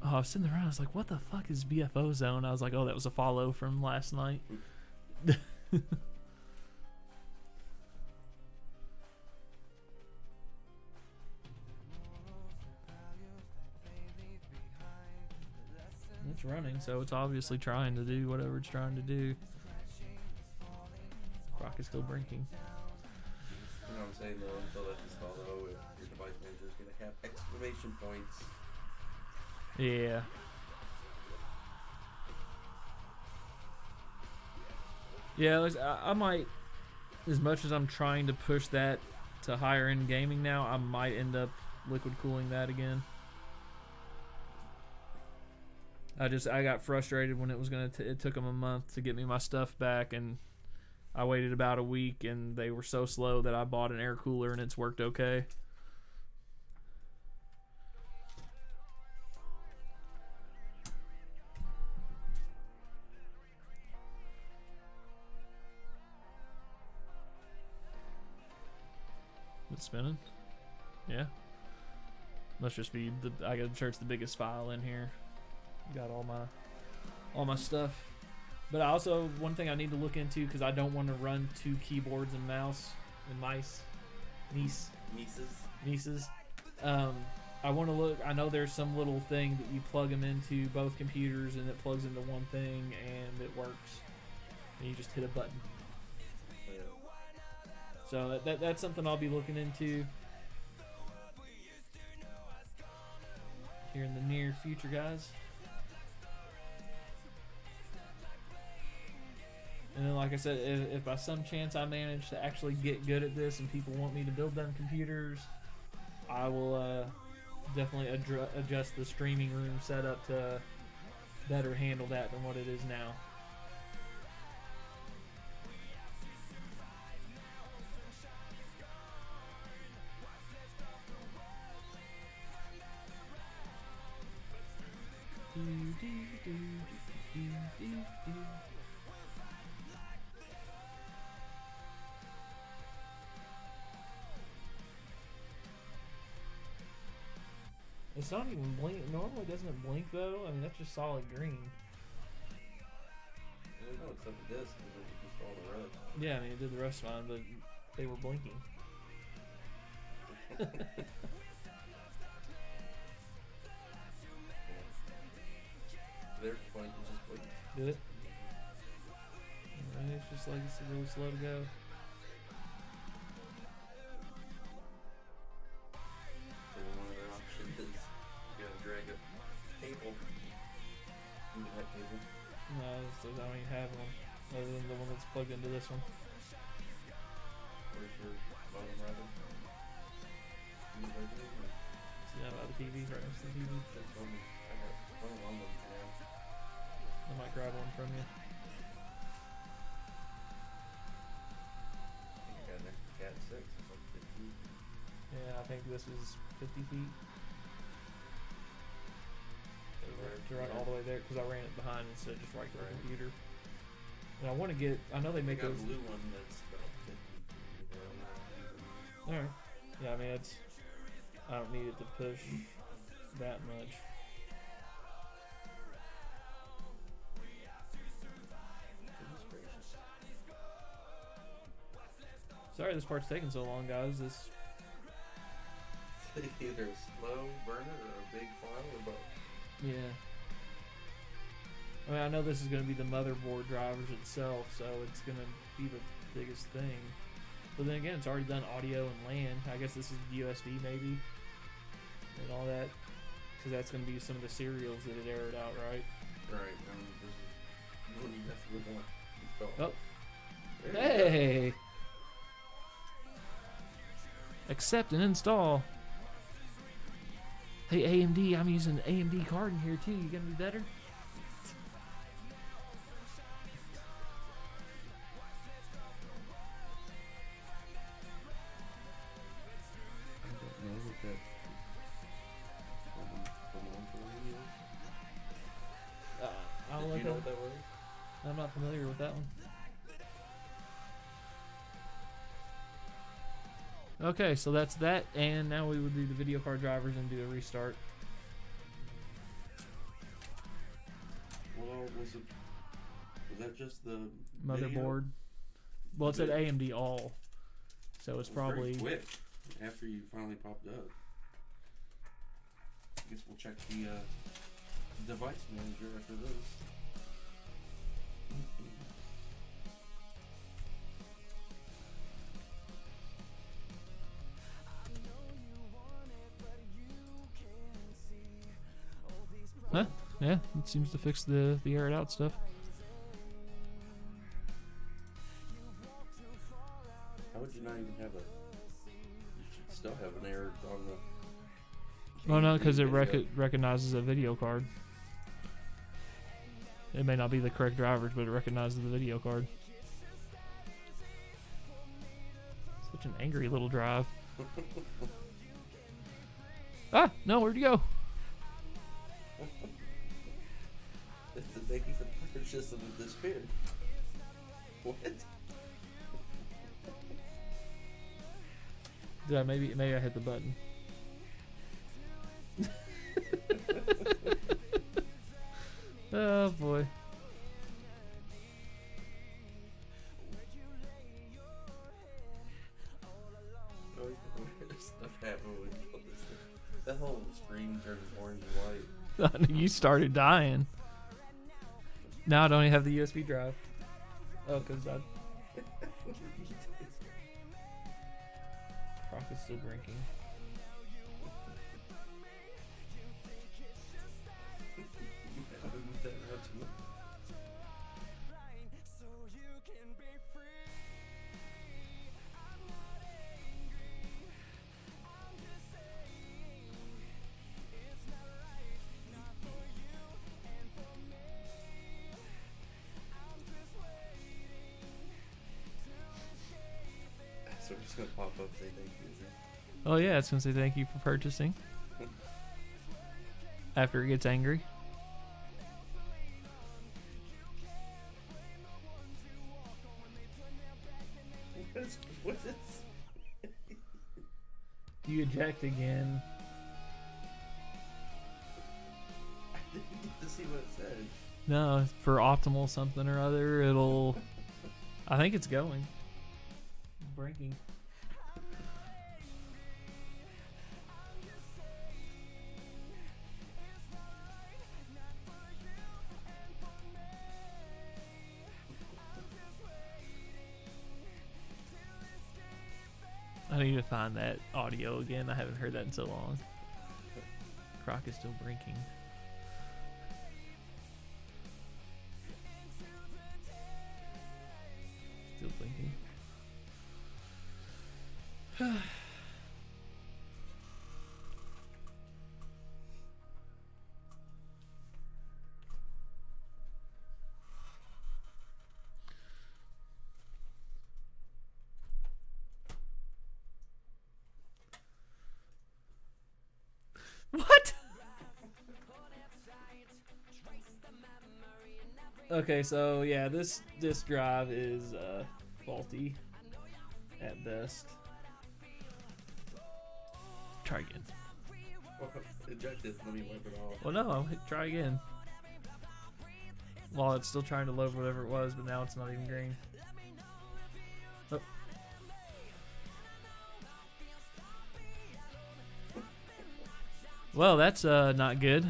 Oh, I was sitting around. I was like, "What the fuck is BFO zone?" I was like, "Oh, that was a follow from last night." It's running, so it's obviously trying to do whatever it's trying to do. Clock is still blinking. You know what I'm saying, though, until that's installed, though, your device manager is going to have exclamation points. Yeah. Yeah, I might, as much as I'm trying to push that to higher end gaming now, I might end up liquid cooling that again. I got frustrated when it was it took them a month to get me my stuff back, and I waited about a week, and they were so slow that I bought an air cooler, and it's worked okay. It's spinning. Yeah. Must just be I got sure it's the biggest file in here. Got all my stuff. But also, one thing I need to look into, because I don't want to run 2 keyboards and mouse and nieces. I want to look. I know there's some little thing that you plug them into both computers, and it plugs into one thing, and it works. And you just hit a button. So that's something I'll be looking into here in the near future, guys. And then, like I said, if by some chance I manage to actually get good at this and people want me to build them computers, I will definitely adjust the streaming room setup to better handle that than what it is now. It's not even blink. Normally, doesn't it blink though? I mean, that's just solid green. No, except for this, because it just all the rest. Yeah, I mean, it did the rest fine, but they were blinking. Their point is just blinking. Did it? And it's just like it's really slow to go. One of their options is you gotta drag a cable. You can have cable. No, I don't even have one, other than the one that's plugged into this one. Where's your modem rather? Yeah, by the TV, right next to the TV. They told me I got one on them now. I might grab one from you. I think I got an extra Cat 6. It's like 50. Yeah, I think this is 50 feet. To run all the way there, because I ran it behind instead of just right to the computer. And I want to get. I know they make got those. a blue one that's about 50. Alright. Yeah, I mean, it's. I don't need it to push that much. Goodness gracious. Sorry this part's taking so long, guys. This. Either a slow burner or a big file or both. Yeah. I mean, I know this is going to be the motherboard drivers itself, so it's going to be the biggest thing. But then again, it's already done audio and LAN. I guess this is USB maybe, and all that, because that's going to be some of the serials that it aired out, right? Right. This is one you definitely want installed. Oh. Hey! Accept and install. Hey AMD, I'm using an AMD card in here too. You gonna be better? I don't know what that I'll Did look you know up. what that was? I'm not familiar with that one. Okay, so that's that, and now we would do the video card drivers and do a restart. Well, was that just the Motherboard. video? Well, it said AMD all, so it's It was probably very quick after you finally popped up. I guess we'll check the device manager after this. Huh? Yeah, it seems to fix the air it out stuff. Oh no, because it video. recognizes a video card. It may not be the correct drivers, but it recognizes the video card. Such an angry little drive. Ah, no, where'd you go? It's the thank you for the purchase of the disappeared. What? Yeah, maybe I hit the button. Oh boy. Stuff happened when you put this thing. That whole screen turned orange and white. You started dying. Now I don't even have the USB drive. Oh, because I... Croc is still drinking. So we're just gonna pop up and say thank you. Oh yeah, it's gonna say thank you for purchasing. After it gets angry. What is? You eject again. I didn't get to see what it said. No, for optimal something or other, it'll... I think it's going. Breaking. I need to find that audio again. I haven't heard that in so long. Croc is still blinking. Still blinking. What? Okay, so yeah, this disk drive is faulty at best. Try again. Well, eject it. Let me wipe it off. Well, no, try again. While it's still trying to load whatever it was, but now it's not even green. Oh. Well, that's not good.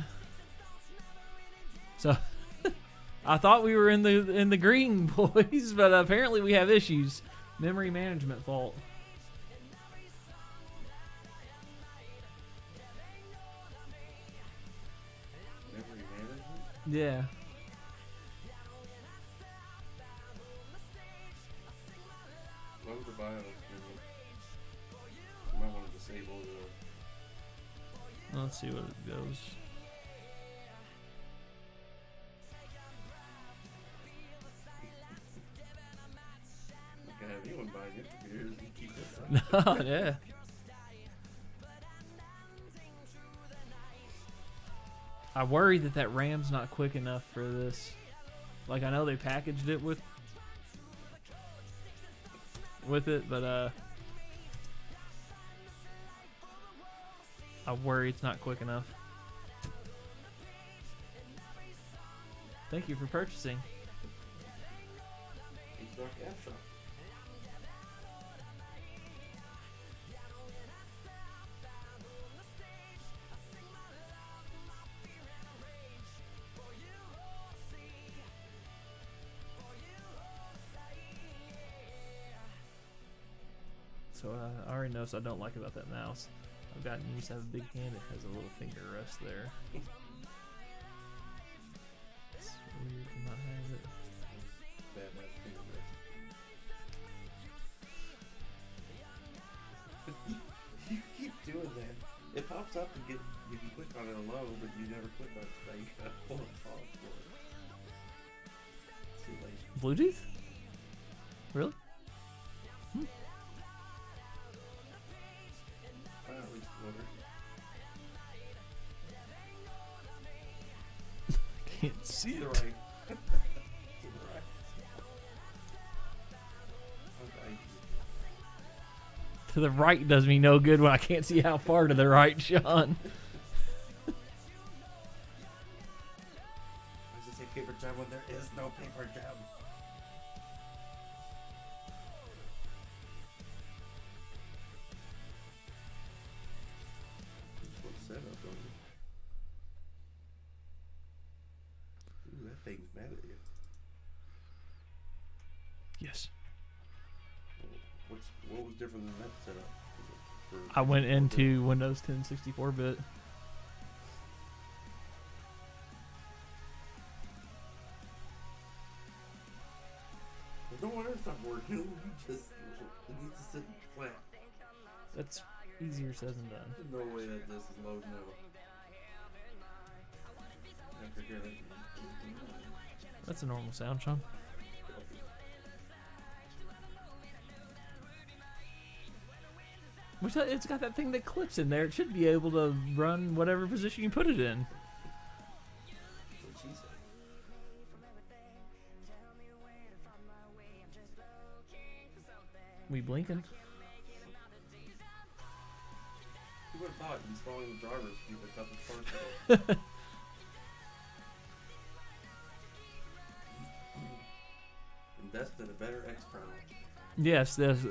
So I thought we were in the green, boys, but apparently we have issues. Memory management fault. Memory management? Yeah. What was the BIOS? You might want to disable the... Let's see what it goes. You can have anyone buying your computers and keep this up. No, yeah. I worry that RAM's not quick enough for this. Like, I know they packaged it with it, but I worry it's not quick enough. Thank you for purchasing. It's not Gap Shop. So I already noticed I don't like about that mouse. I've gotten used to have a big hand. It has a little finger rest there. It's weird to not have it. Bad finger rest. You keep doing that. It pops up and you can click on it alone, but you never click on it. So you gotta pull it off for it. It's too late. Bluetooth? Really? Well, at least whatever. Can't see To the it. right. To the right. Okay. To the right does me no good when I can't see how far to the right, Sean. I just say paper jam when there is no paper jam. What's that up on you? Ooh, that thing's mad at you. Yes. What was different than that setup? For I went into Windows 10 64-bit. No wonder it's not working. You just it needs to sit flat. That's easier said than done. There's no way that this is loading out. After hearing that. That's a normal sound, Sean. Which it's got that thing that clips in there. It should be able to run whatever position you put it in. What she said. We blinking. Who would have thought installing the drivers would be the toughest part? Invest in a better external. Yes, this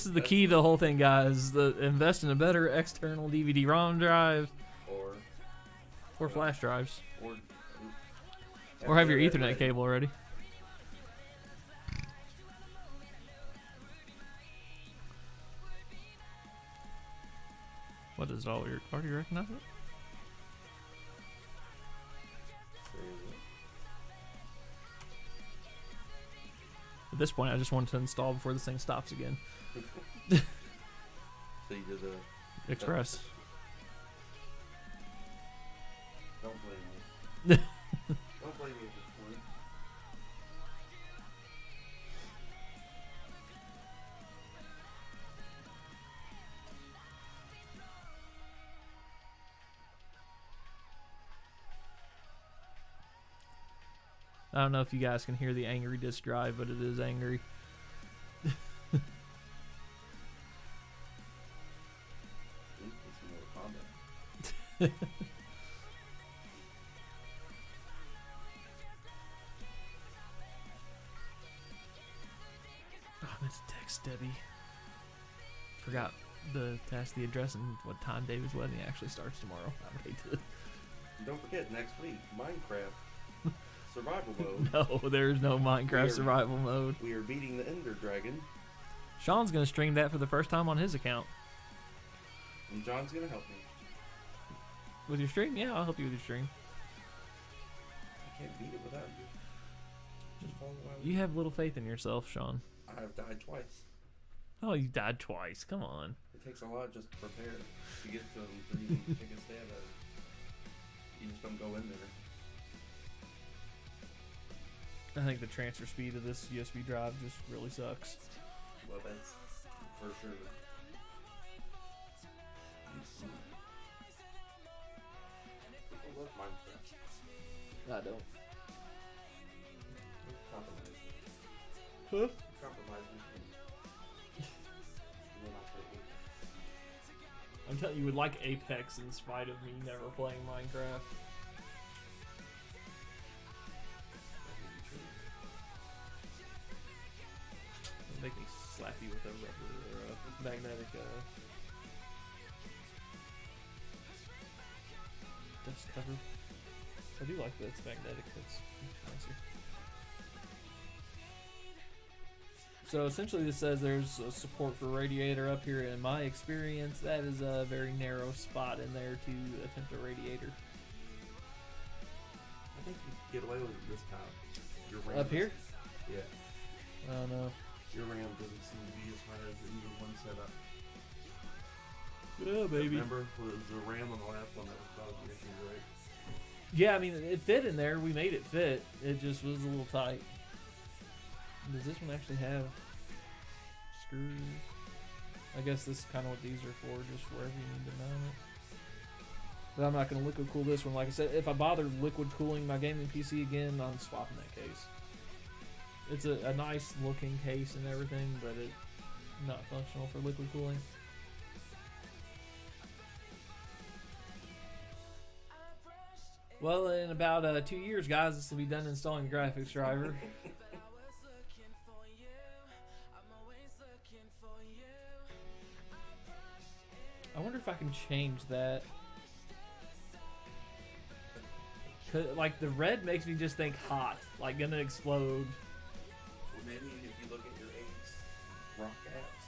is the key to the whole thing, guys. Invest in a better external DVD-ROM drive or flash drives, or have your Ethernet cable already. What is it all? You already recognize it? At this point, I just wanted to install before this thing stops again. So you did a Express. Don't blame me. Don't blame me at this point. I don't know if you guys can hear the angry disk drive, but it is angry. Oh, I meant to text Debbie. Forgot to ask the address and what time David's wedding actually starts tomorrow. I would hate to. Don't forget, next week, Minecraft survival mode. No, there's no Minecraft Weird. survival mode. We are beating the Ender Dragon, Sean's gonna stream that for the first time on his account. and John's gonna help me. With your stream? Yeah, I'll help you with your stream. I can't beat it without you. Just follow my lead. You have little faith in yourself, Sean. I have died twice. Oh, you died twice. Come on. It takes a lot just to prepare to get to them to even take a stab at it. You just don't go in there. I think the transfer speed of this USB drive just really sucks. Well, that's for sure. People love Minecraft. I don't. Compromise. Huh? Compromise with me. You're not taking I'm telling you, you would like Apex in spite of me never playing Minecraft. It'll make me slap you with a rubber or a magnetic dust cover. I do like that it's magnetic. That's nicer. So essentially this says there's a support for radiator up here. In my experience, that is a very narrow spot in there to attempt a radiator. I think you can get away with it this time. Your RAM Up here? Yeah. I don't know. Your RAM doesn't seem to be as high as the either one setup. Yeah, baby. Remember, was the RAM on the last one that was causing issues, right? Yeah, I mean, it fit in there. We made it fit. It just was a little tight. Does this one actually have screws? I guess this is kind of what these are for, just wherever you need to mount it. But I'm not going to liquid cool this one. Like I said, if I bother liquid cooling my gaming PC again, I'm swapping that case. It's a nice looking case and everything, but it's not functional for liquid cooling. Well, in about 2 years, guys, this will be done installing the graphics driver. I wonder if I can change that. Like, the red makes me just think hot, like gonna explode. Well, maybe if you look at your Ace rock apps.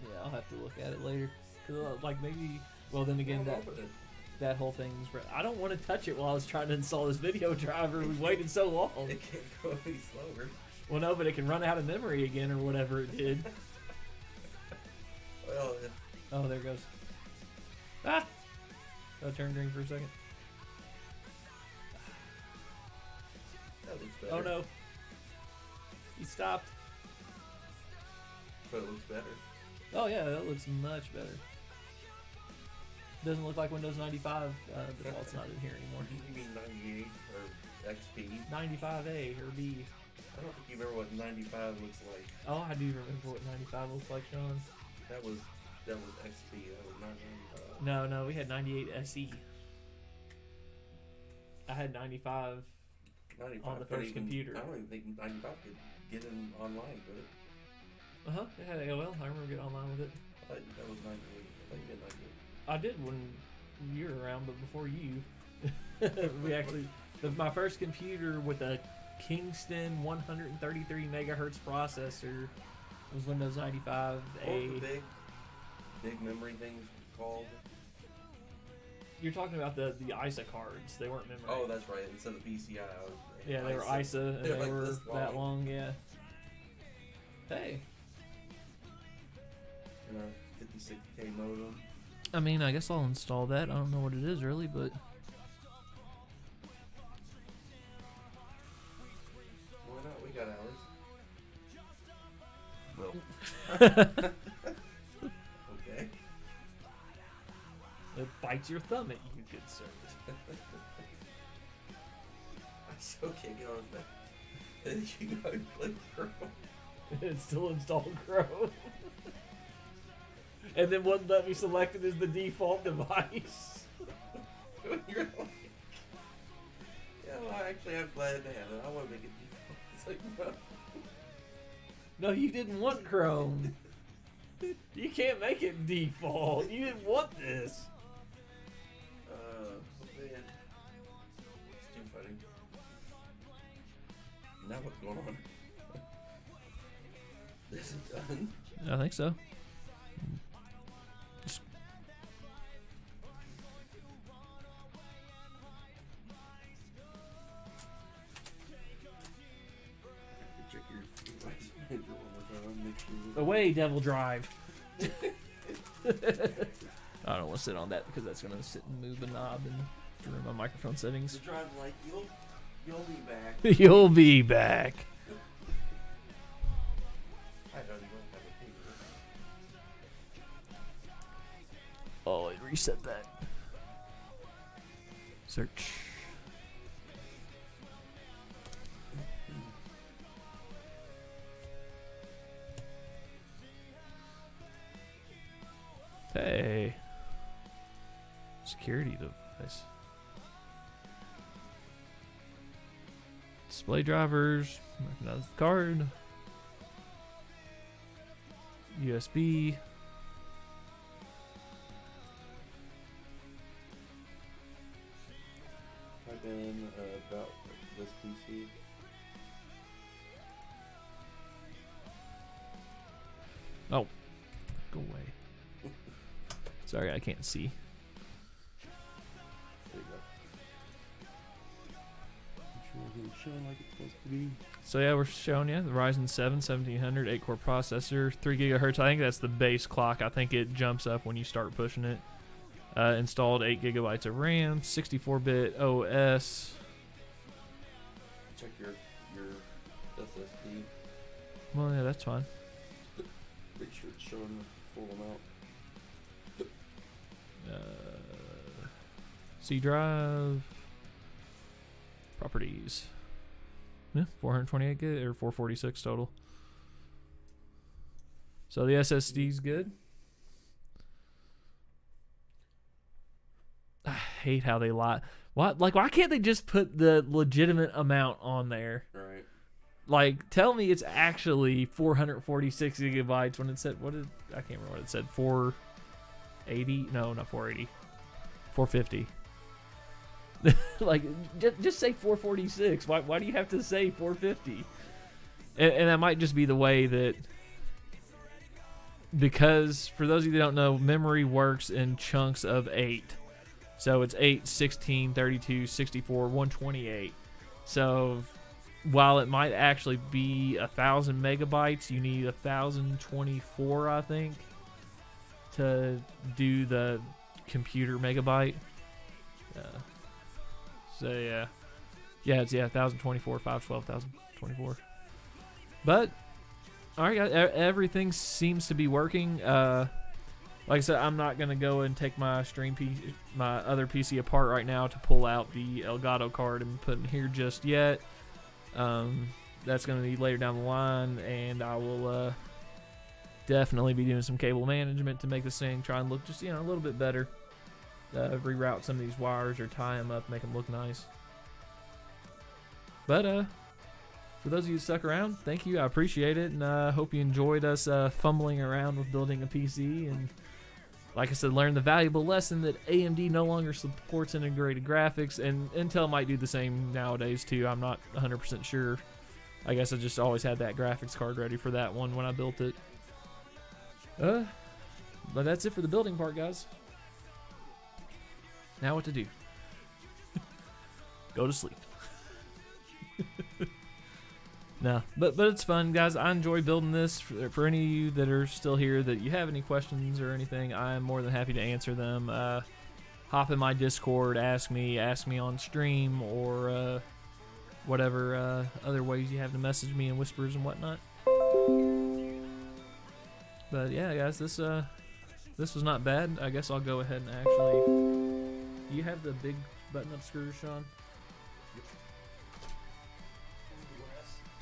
Yeah, I'll have to look at it later. Cause like maybe, well then again that whole thing's. I don't want to touch it while I was trying to install this video driver. We waited so long. It can't go any slower. Well, no, but it can run out of memory again or whatever it did. Well, Oh, there it goes. Ah! I turned green for a second. that looks better. Oh no. He stopped. But it looks better. Oh yeah, that looks much better. Doesn't look like Windows 95 default's not in here anymore. You mean 98 or XP? 95A or B. I don't think you remember what 95 looks like. Oh, I do remember what 95 looks like, Sean. That was XP. That was not 95. No, we had 98 SE. I had 95 95 on the couldn't first even- computer. I don't even think 95 could get in online, could it? It had AOL. I remember getting online with it. I thought that was 98. I thought you did 98. I did when you were around, but before you. We actually, my first computer with a Kingston 133 megahertz processor was Windows 95. What was the big memory things called? You're talking about the ISA cards. They weren't memory. Oh, that's right. Instead of PCI. Yeah, they were ISA, and They're they like were this that long. long, yeah. Hey. And a 56K modem. I mean, I guess I'll install that. I don't know what it is really, but... Why not? We got ours. Well. Okay. It bites your thumb at you, good sir. I still can't get on his back. Did you know you played Chrome? It's still installed Chrome. And then what let me select it as the default device. You're like, yeah, well, actually, I'm glad to have it. I want to make it default. It's like, no. No, you didn't want Chrome. You can't make it default. You didn't want this. Man. It's too funny. Now what's going on? This is done. I think so. Check your device manager one more time. Make sure. Away, Devil Drive. I don't want to sit on that because that's going to sit and move a knob and ruin my microphone settings. The drive like you'll be back. You'll be back. I don't even have a paper. Oh, it reset that. Search. Hey. Security device. Display drivers. Recognize the card. USB. Type in about this PC. Oh. Go away. Sorry, I can't see. There you go. Everything's showing like it's supposed to be. So yeah, we're showing you the Ryzen 7 1700 8-core processor, 3 gigahertz. I think that's the base clock. I think it jumps up when you start pushing it. Installed 8 gigabytes of RAM, 64-bit OS. Check your SSD. Well, yeah, that's fine. Make sure it's showing the full amount. C drive properties. Yeah, 428 gig or 446 total. So the SSD's good. I hate how they lie. Why can't they just put the legitimate amount on there? Right. Like, tell me it's actually 446 gigabytes when it said, I can't remember what it said, 480? No, not 480. 450. Like, just say 446. Why do you have to say 450? And that might just be the way that, because for those of you that don't know, memory works in chunks of 8. So it's 8, 16, 32, 64, 128. So while it might actually be 1,000 megabytes, you need 1,024, I think, to do the computer megabyte. So yeah, it's 1,024, 512, 1,024. But all right, guys, everything seems to be working. Like I said, I'm not gonna go and take my my other PC apart right now to pull out the Elgato card and put in here just yet. That's gonna be later down the line, and I will definitely be doing some cable management to make this thing try and look just a little bit better. Reroute some of these wires or tie them up, make them look nice. But for those of you who stuck around, thank you. I appreciate it, and I hope you enjoyed us fumbling around with building a PC. And like I said, learned the valuable lesson that AMD no longer supports integrated graphics, and Intel might do the same nowadays too. I'm not 100% sure. I guess I just always had that graphics card ready for that one when I built it. But that's it for the building part, guys. Now what to do? Go to sleep. No, but it's fun, guys. I enjoy building this. For any of you that are still here, that you have any questions or anything, I'm more than happy to answer them. Hop in my Discord, ask me on stream, or whatever other ways you have to message me in whispers and whatnot. But yeah, guys, this was not bad. I guess I'll go ahead and actually. Do you have the big button-up screws, Sean? Yep.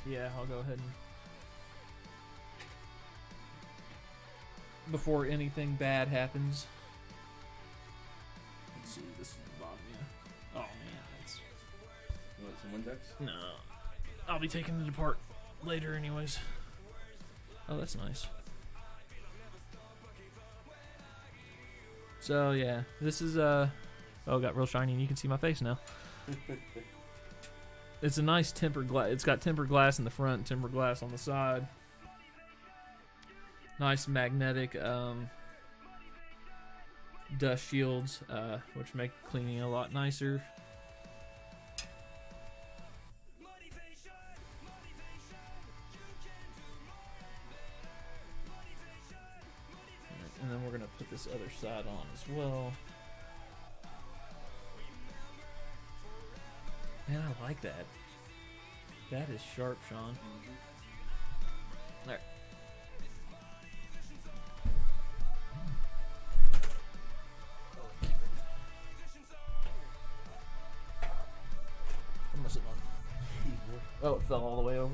Yeah, I'll go ahead and... Before anything bad happens. Let's see, this is the bottom, yeah. Oh, man, that's... You want some Windex? No. I'll be taking it apart later anyways. Oh, that's nice. So, yeah, this is, oh, it got real shiny and you can see my face now. It's a nice tempered glass. It's got tempered glass in the front, tempered glass on the side. Nice magnetic dust shields, which make cleaning a lot nicer. And then we're going to put this other side on as well. Man, I like that. That is sharp, Sean. There. What am I sitting on? Oh, it fell all the way over.